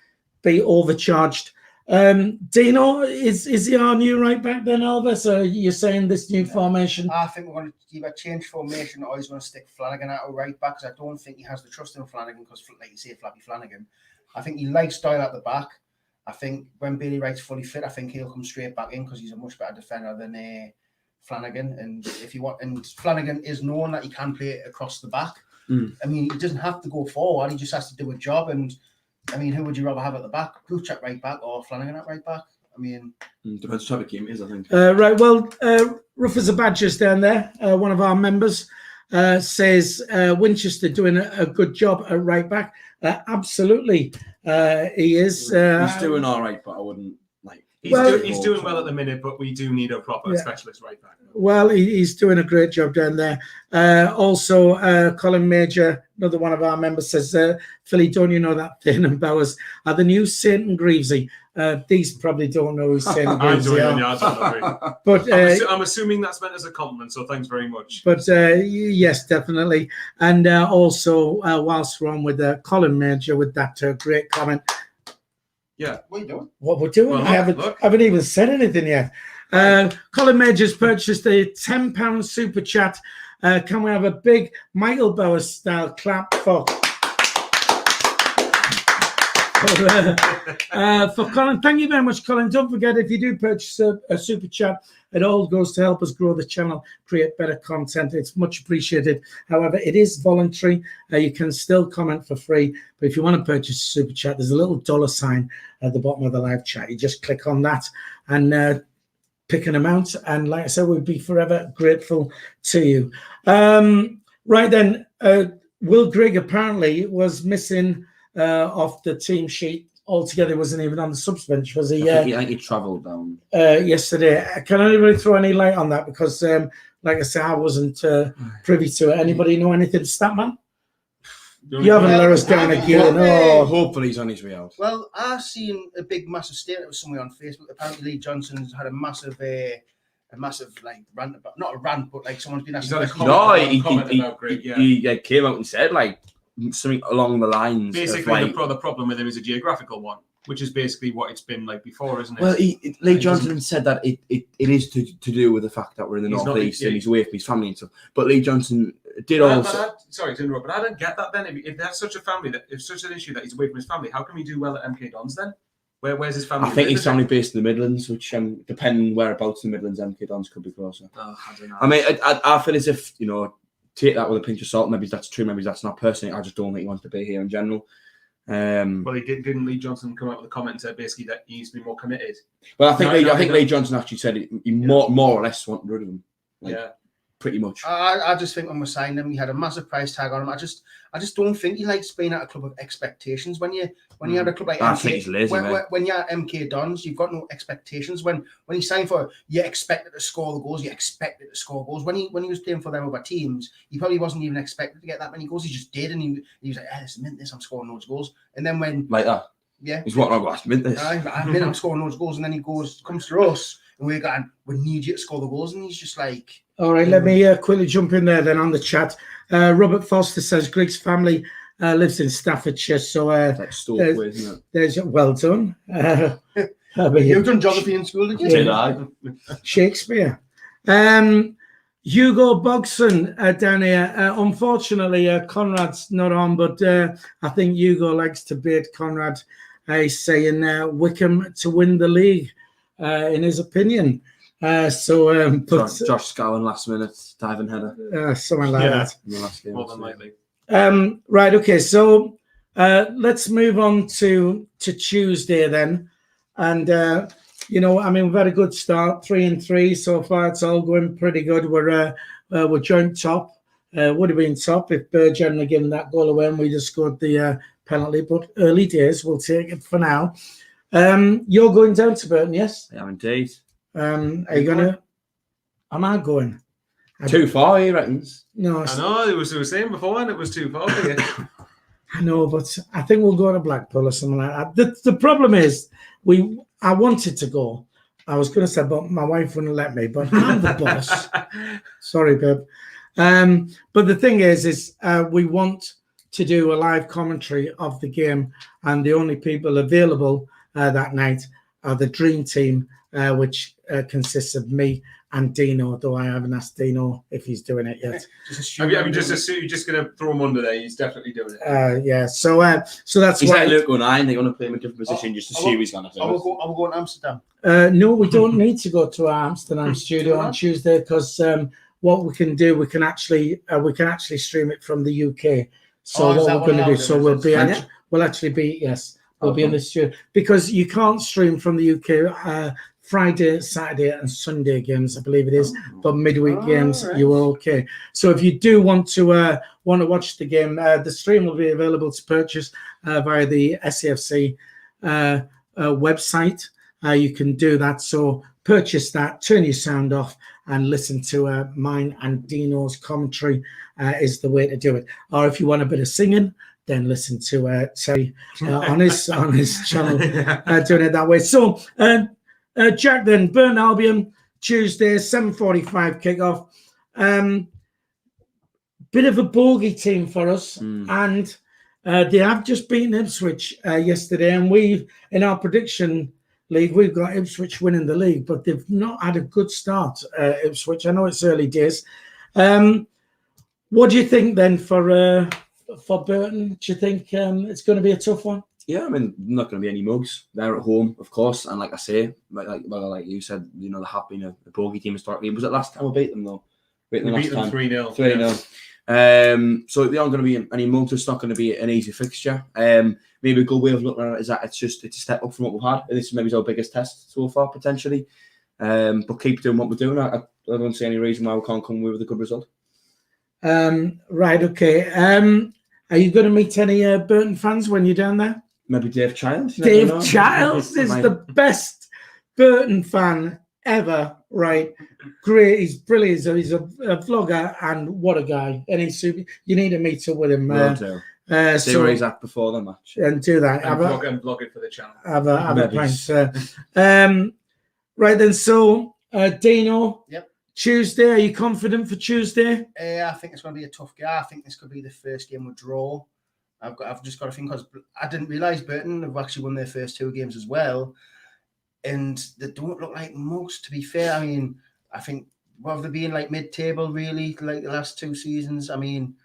overcharged. Dino, is he our new right back then, Elvis? Or you're saying this new formation? I think we're going to either change formation or he's going to stick Flanagan out of right back because I don't think he has the trust in Flanagan because, like you say, Flappy Flanagan. I think he likes Doyle at the back. I think when Bailey Wright's fully fit, I think he'll come straight back in because he's a much better defender than Flanagan. And Flanagan is known that he can play it across the back. I mean, he doesn't have to go forward. He just has to do a job. And I mean, who would you rather have at the back? Gooch at right back or Flanagan at right back? I mean, depends what type of game it is, I think. Right. Well, Rough as a Badger's down there. One of our members says Winchester doing a good job at right back. Absolutely, he is. He's doing all right, but I wouldn't like. He's doing well at the minute, but we do need a proper specialist right back. Well, he's doing a great job down there. Also, Colin Major, another one of our members, says, Philly, don't you know that Finn and Bowers are the new Saint and Greavesy? These probably don't know who Saint and Greavesy are. But I'm assuming that's meant as a compliment, so thanks very much. But yes, definitely. And also, whilst we're on with Colin Major with that great comment. Yeah, what are you doing? What we're doing? Well, I haven't even said anything yet. Colin Major's purchased a £10 super chat. Can we have a big Michael Bowers style clap for Colin? Thank you very much, Colin. Don't forget, if you do purchase a super chat, it all goes to help us grow the channel, create better content. It's much appreciated. However, it is voluntary. You can still comment for free, but if you want to purchase a super chat, there's a little $sign at the bottom of the live chat. You just click on that and pick an amount, and like I said, we'd be forever grateful to you. Right then, Will Grigg apparently was missing off the team sheet altogether. He wasn't even on the subs bench, was he? I think he travelled down Yesterday. Can anybody throw any light on that? Because, like I said, I wasn't privy to it. Anybody know anything, Statman? You haven't let us down again. Oh, hopefully he's on his way out. Well, I've seen a big, massive statement somewhere on Facebook. Apparently, Lee Johnson's had a massive like rant about, not a rant, but like someone's been asking. He came out and said like something along the lines. Basically, the problem with him is a geographical one, which is basically what it's been like before, isn't it? Well, Lee Johnson said that it is to do with the fact that we're in the northeast and he's away from his family and stuff. But Lee Johnson did also. Sorry to interrupt, but I don't get that. Then, if that's such a family, if such an issue that he's away from his family, how can he do well at MK Dons then? Where's his family? I think his family based in the Midlands, which depending whereabouts in the Midlands, MK Dons could be closer. Oh, I don't know. I mean, I feel as if take that with a pinch of salt. Maybe that's true. Maybe that's not. Personally, I just don't think he wants to be here in general. Well, didn't Lee Johnson come out with a comment and say basically that he needs to be more committed? Well, I think Lee Johnson actually said he more or less wanted rid of him. Pretty much. I just think when we signed him, he had a massive price tag on him. I just don't think he likes being at a club of expectations. When you had a club like I think he's lazy, when you're at MK Dons, you've got no expectations. When he signed for, you expected to score the goals. You expected to score goals. When he was playing for them other teams, he probably wasn't even expected to get that many goals. He just did, and he was like, "This mint this, I'm scoring loads of goals." And then when like that, yeah, he's what I got mint this. I'm scoring loads of goals, and then he comes to us, and we're going, "We need you to score the goals," and he's just like. All right, let me quickly jump in there then on the chat. Robert Foster says Grig's family lives in Staffordshire, so like Stuart, isn't it? There's well done. You've done geography in school, did you? Did I? Shakespeare. Hugo Bogson down here. Unfortunately, Conrad's not on, but I think Hugo likes to bait Conrad. He's saying Wickham to win the league, in his opinion. But Josh Scowen last minute diving header, something like that. In the last game, more than likely. Right. Okay. So let's move on to Tuesday then, and we've had a good start, 3-3 so far. It's all going pretty good. We're joint top. Would have been top if Burge hadn't given that goal away and we just scored the penalty. But early days, we'll take it for now. You're going down to Burton, yes? I am indeed. Are you gonna? Am I going? Too far, he reckons. No, I know it was saying before, and it was too far for you. I know, but I think we'll go to Blackpool or something like that. The problem is, I wanted to go. I was going to say, but my wife wouldn't let me. But I'm the boss. Sorry, babe. But the thing is we want to do a live commentary of the game, and the only people available that night are the Dream Team. Which consists of me and Dino, though I haven't asked Dino if he's doing it yet. You're just going to throw him under there. He's definitely doing it. Yeah. So that's he's why. Like Luke going, they're going to play him in a different position just to see he's going to do it. I will go to Amsterdam. No, we don't need to go to our Amsterdam studio on Tuesday because what we can do, we can actually stream it from the UK. So what we're going to do, so we'll actually be we'll be in the studio because you can't stream from the UK. Friday, Saturday, and Sunday games, I believe it is, but midweek games you are okay. So if you do want to watch the game, the stream will be available to purchase via the SAFC website. You can do that. So purchase that, turn your sound off, and listen to mine and Dino's commentary is the way to do it. Or if you want a bit of singing, then listen to Terry on his channel doing it that way. So. Jack, then Burton Albion Tuesday 7:45 kickoff. Bit of a bogey team for us, and they have just beaten Ipswich yesterday. And we, in our prediction league, we've got Ipswich winning the league, but they've not had a good start. Ipswich, I know it's early days. What do you think then for Burton? Do you think it's going to be a tough one? Yeah, I mean, not going to be any mugs. They're at home, of course, and like I say, like you said, there have been a bogey team historically. Was it last time we beat them though? We beat them 3-0. 3-0. So they aren't going to be any mugs. It's not going to be an easy fixture. Maybe a good way of looking at it is that it's a step up from what we've had. This is maybe our biggest test so far potentially. But keep doing what we're doing. I don't see any reason why we can't come away with a good result. Right. Okay. Are you going to meet any Burton fans when you're down there? Maybe Dave Childs. You never Dave know. Childs is the best Burton fan ever, right? Great, he's brilliant. He's a vlogger, and what a guy. And he's super. You need to meet up with him. Will do. See where he's at before the match. And do that. And vlog it for the channel. Have a pint. Right then, so Dino. Yep. Tuesday, are you confident for Tuesday? I think it's going to be a tough game. I think this could be the first game with draw. I've just got to think, because I didn't realise Burton have actually won their first 2 games as well, and they don't look like most. To be fair, I mean, I think rather than being like mid-table, really, like the last 2 seasons. I mean,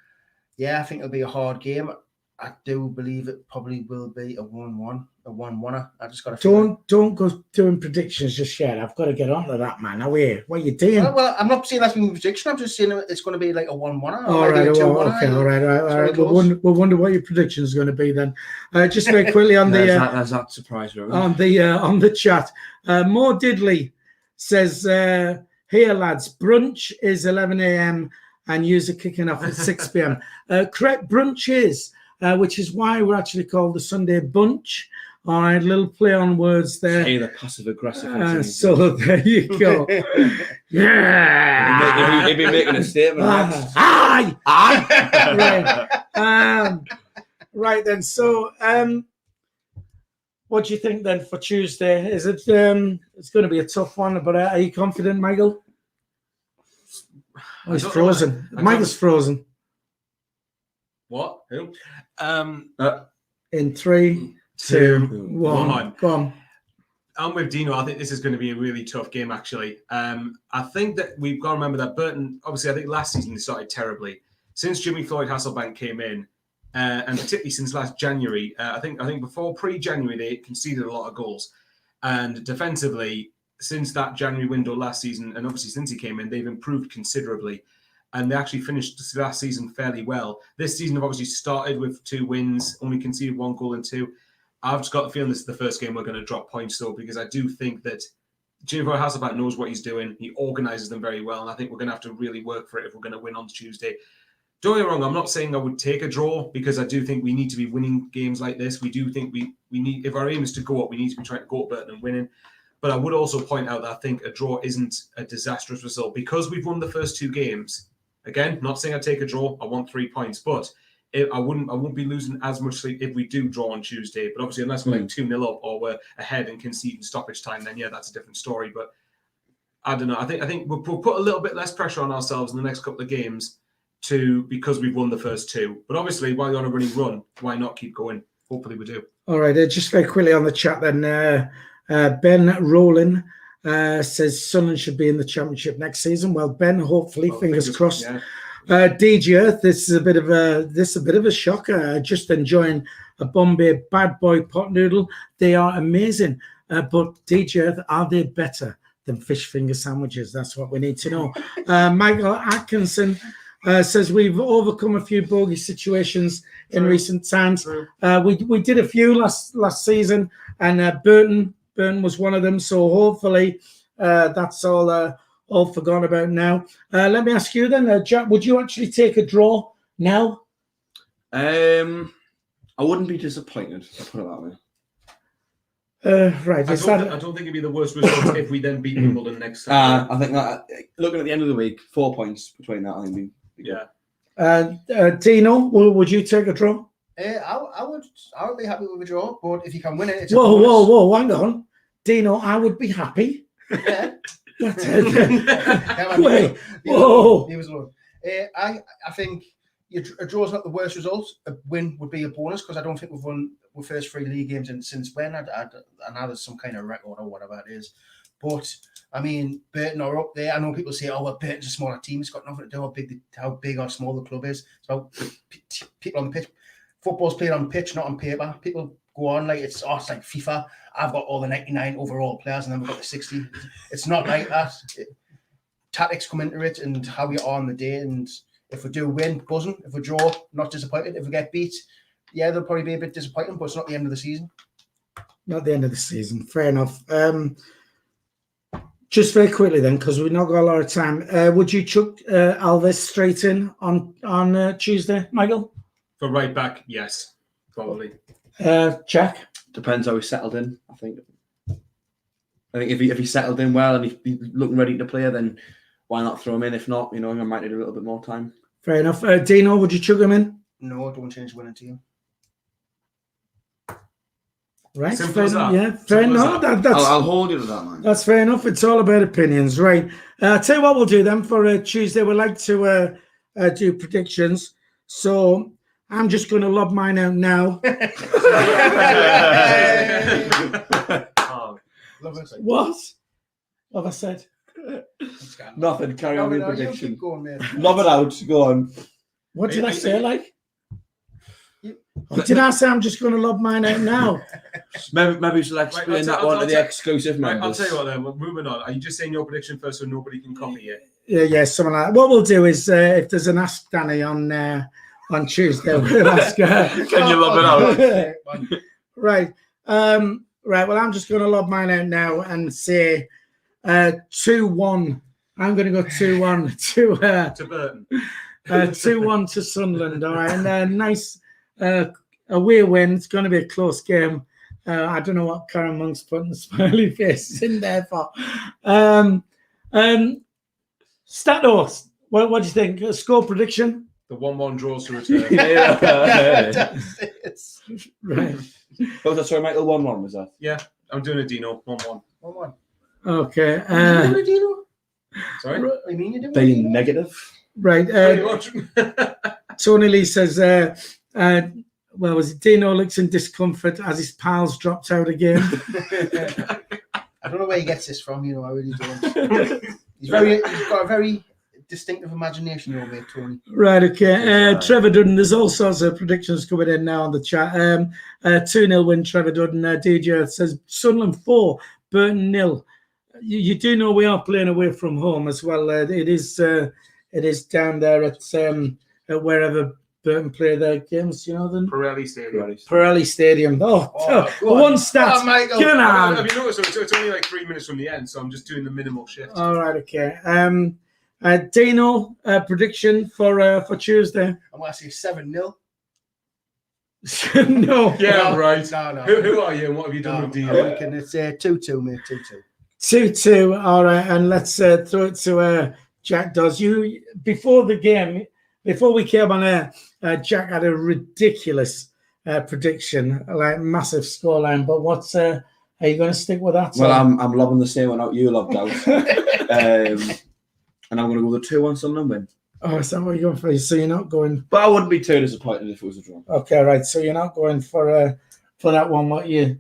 yeah, I think it'll be a hard game. I do believe it probably will be a 1-1, a 1-1er. I just got to don't go doing predictions just yet. I've got to get onto that, man. What are you doing? Well, I'm not saying that's being a prediction. I'm just saying it's going to be like a 1-1er. All right, okay, all right. We'll wonder what your prediction is going to be then. Just very quickly on there's that surprise, really. On the chat, Mo Diddley says, "Here, lads, brunch is 11 a.m. and yous are kicking off at 6 p.m. Correct, brunch is." Which is why we're actually called the Sunday Bunch. All right, little play on words there. Hey, the passive aggressive. So there you go. Yeah. He'd be making a statement. Aye. Right then. So, what do you think then for Tuesday? Is it? It's going to be a tough one, but are you confident, Michael? Oh, he's frozen. Michael's frozen. What? Who? In 3, 2, 1. Go on. I'm with Dino. I think this is going to be a really tough game, actually. I think that we've got to remember that Burton, obviously, I think last season they started terribly. Since Jimmy Floyd Hasselbank came in, and particularly since last January, I think before pre-January, they conceded a lot of goals. And defensively, since that January window last season, and obviously since he came in, they've improved considerably. And they actually finished last season fairly well. This season, have obviously started with 2 wins, only conceded 1 goal in 2. I've just got the feeling this is the first game we're going to drop points, though, because I do think that Jimmy Floyd Hasselbank knows what he's doing. He organises them very well, and I think we're going to have to really work for it if we're going to win on Tuesday. Don't get me wrong, I'm not saying I would take a draw, because I do think we need to be winning games like this. We do think we need, if our aim is to go up, we need to be trying to go up Burton and winning. But I would also point out that I think a draw isn't a disastrous result, because we've won the first 2 games. Again, not saying I'd take a draw. I want 3 points, but I won't be losing as much sleep if we do draw on Tuesday. But obviously, unless we're like 2-0 up or we're ahead and conceding stoppage time, then yeah, that's a different story. But I don't know. I think we'll put a little bit less pressure on ourselves in the next couple of games because we've won the first 2. But obviously, while you're on a running run, why not keep going? Hopefully, we do. All right. Just very quickly on the chat then, Ben Rowland says Sunderland should be in the Championship next season. Well, Ben, hopefully, fingers crossed. Yeah. DJ Earth, this is a bit of a shocker. Just enjoying a Bombay bad boy pot noodle. They are amazing. But DJ Earth, are they better than fish finger sandwiches? That's what we need to know. Michael Atkinson says we've overcome a few bogey situations in recent times. We did a few last season, and Burton was one of them. So hopefully that's all forgotten about now. Let me ask you then, Jack, would you actually take a draw now? I wouldn't be disappointed, I'll put it that way. Right. I don't think it'd be the worst result if we then beat Wimbledon next time. I think that, looking at the end of the week, 4 points between that, I think. Yeah. Dino, would you take a draw? I would be happy with a draw, but if you can win it, it's whoa, hang on. Dino, I would be happy. Yeah. Wait, whoa. He was alone. I think a draw is not the worst result. A win would be a bonus, because I don't think we've won our first 3 league games since when. I know there's some kind of record or whatever it is. But, I mean, Burton are up there. I know people say, oh, well, Burton's a smaller team. It's got nothing to do with how big or small the club is. It's about people on the pitch. Football's played on pitch, not on paper. People go on like it's like FIFA. I've got all the 99 overall players, and then we've got the 60. It's not like that. Tactics come into it, and how we are on the day. And if we do win, buzzing. If we draw, not disappointed. If we get beat, yeah, they'll probably be a bit disappointing, but it's not the end of the season. Not the end of the season. Fair enough. Just very quickly then, because we've not got a lot of time. Would you chuck Alves straight in on Tuesday, Michael? For right back, yes, probably. Jack? Depends how he's settled in. I think if he settled in well and he's looking ready to play, then why not throw him in? If not, I might need a little bit more time. Fair enough. Dino, would you chuck him in? No, don't change the winning team. Right. Simple as that. Yeah, fair enough. That's I'll hold you to that, man. That's fair enough. It's all about opinions, right? I'll tell you what we'll do then for Tuesday. We'd like to do predictions. So I'm just going to lob mine out now. What? What have I said? Nothing. Carry on with your You prediction. keep going, mate. Lob it out. Go on. What did I say? Like? Did I say I'm just going to lob mine out now? Maybe we should explain that one to the exclusive Right, members. I'll tell you what then. Moving on. Are you just saying your prediction first so nobody can copy it? Yeah, something like that. What we'll do is if there's an Ask Danny on Tuesday, we'll ask her. Can you lob it out? Right. Right. Well, I'm just going to lob mine out now and say 2-1. I'm going to go 2-1 To Burton. 2-1 to Sunderland. All right. And nice away win. It's going to be a close game. I don't know what Karen Monk's putting the smiley faces in there for. Statos, what do you think? A score prediction? The 1-1 draws to return. Right. Oh, that's sorry, Michael. 1-1 was that? Yeah, I'm doing a Dino. 1-1. 1-1. Okay. Sorry? What do you mean you're doing? Being negative. Right. Pretty much. Tony Lee says, well, was it Dino looks in discomfort as his pals dropped out again? I don't know where he gets this from, I really don't. He's got a very distinctive imagination, your mate, Tony. Right, okay. Trevor Dudden, there's all sorts of predictions coming in now on the chat. 2-0 win, Trevor Dudden. DJ says, Sunderland 4, Burton 0. You do know we are playing away from home as well. It is down there at wherever Burton play their games, then Pirelli Stadium. Pirelli Stadium. One stat. Oh, Michael. Come on. Have you noticed? It's only like 3 minutes from the end, so I'm just doing the minimal shift. All right, okay. Dino, prediction for Tuesday. I'm going to say 7-0. No. Yeah, No, right. no. Who are you and what have you done with Dino? I'm thinking it's 2-2, mate. 2-2. 2-2. All right, and let's throw it to Jack. Does you before the game? Before we came on air, Jack had a ridiculous prediction, like massive scoreline. But what's are you going to stick with that? Well, I'm lobbing the same one out you lobbed out, and I'm going to go with a 2-1 Sunderland win. Oh, is that what you're going for? So you're not going. But I wouldn't be too disappointed if it was a draw. Okay, right. So you're not going for that one. What you?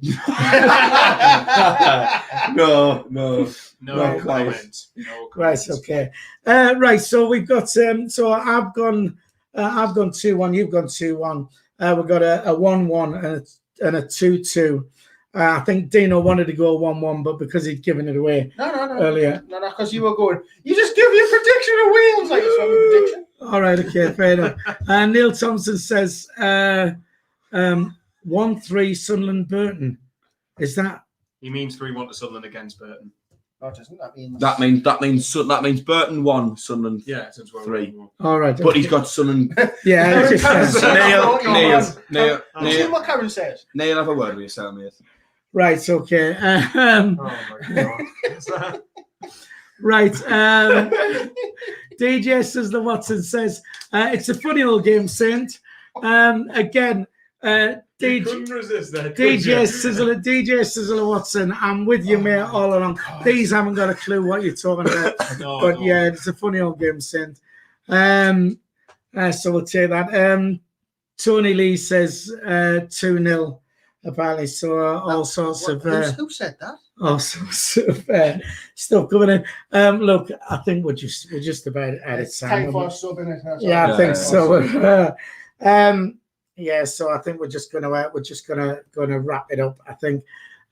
No No comment. Right. Okay. Right. So we've got. So I've gone 2-1. You've gone 2-1. We've got a 1-1 and a 2-2. I think Dino wanted to go 1-1, but because he'd given it away earlier. No, because you were going, you just give your prediction away. I was like, it's not a prediction. All right, okay, fair enough. Neil Thompson says 1-3 Sunderland Burton. Is that? He means 3-1 to Sunderland against Burton. No, it doesn't. That means Burton 1, Sunderland. Yeah, since we're 3. All right. But he's got Sunderland. Yeah. It just says, Neil, See what Karen says. Neil, have a word with yourself, mate. right. Okay. Oh my god. Right. DJ says the Watson says it's a funny old game, Saint. Again, You couldn't resist that. DJ Sizzler Watson, I'm with you, mate, all along. These haven't got a clue what you're talking about. But yeah, it's a funny old game, Saint. So we'll take that. Tony Lee says 2-0, apparently. So all sorts of Who said that? all sorts of stuff coming in. Look, I think we're just about at it. Time for a sub in it. Yeah, I think so. Yeah, so I think we're just gonna wrap it up. I think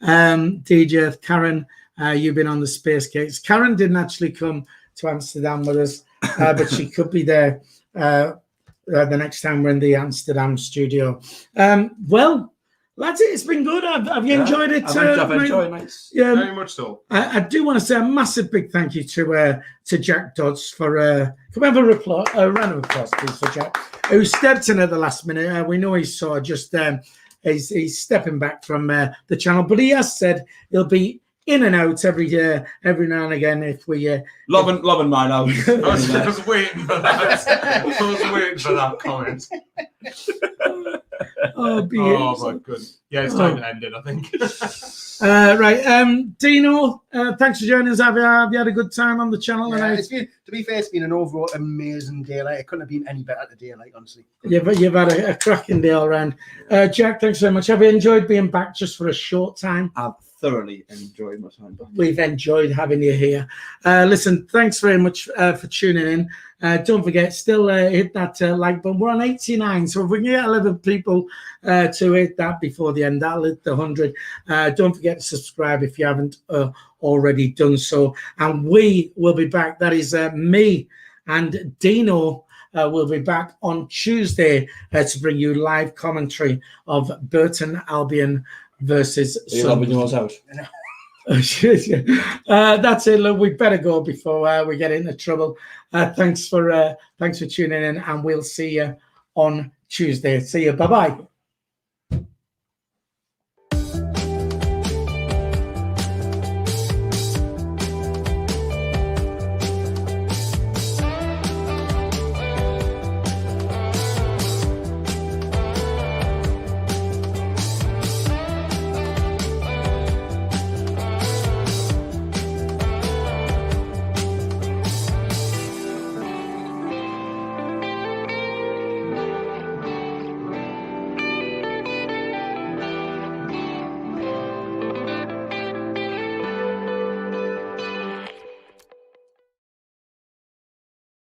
DJ Karen, you've been on the Space Cakes. Karen didn't actually come to Amsterdam with us, but she could be there the next time we're in the Amsterdam studio. Well, lads, it's been good. Have you enjoyed it? I've enjoyed it. Yeah, Very much so. I do want to say a massive big thank you to Jack Dodds for can we have a round of applause, please, for Jack, who stepped in at the last minute. We know he saw just he's stepping back from the channel, but he has said he'll be in and out every now and again if we loving mine out. I was waiting for that. I was waiting for that comment. oh my goodness. Yeah, it's time to end it, I think. Right, Dino, thanks for joining us. Have you had a good time on the channel? Yeah, it's been, to be fair, it's been an overall amazing day. Like, it couldn't have been any better today, like, honestly. You've had a cracking day all around. Jack, thanks very much. Have you enjoyed being back just for a short time? I've thoroughly enjoyed my time back. We've enjoyed having you here. Listen, thanks very much for tuning in. Don't forget, still hit that like button. We're on 89, so if we can get 11 people to hit that before the end, that'll hit the 100. Don't forget to subscribe if you haven't already done so. And we will be back. That is me and Dino will be back on Tuesday to bring you live commentary of Burton Albion versus Sunderland. Yours out. That's it. Look, we better go before we get into trouble. Thanks for tuning in, and we'll see you on Tuesday. See you. Bye bye.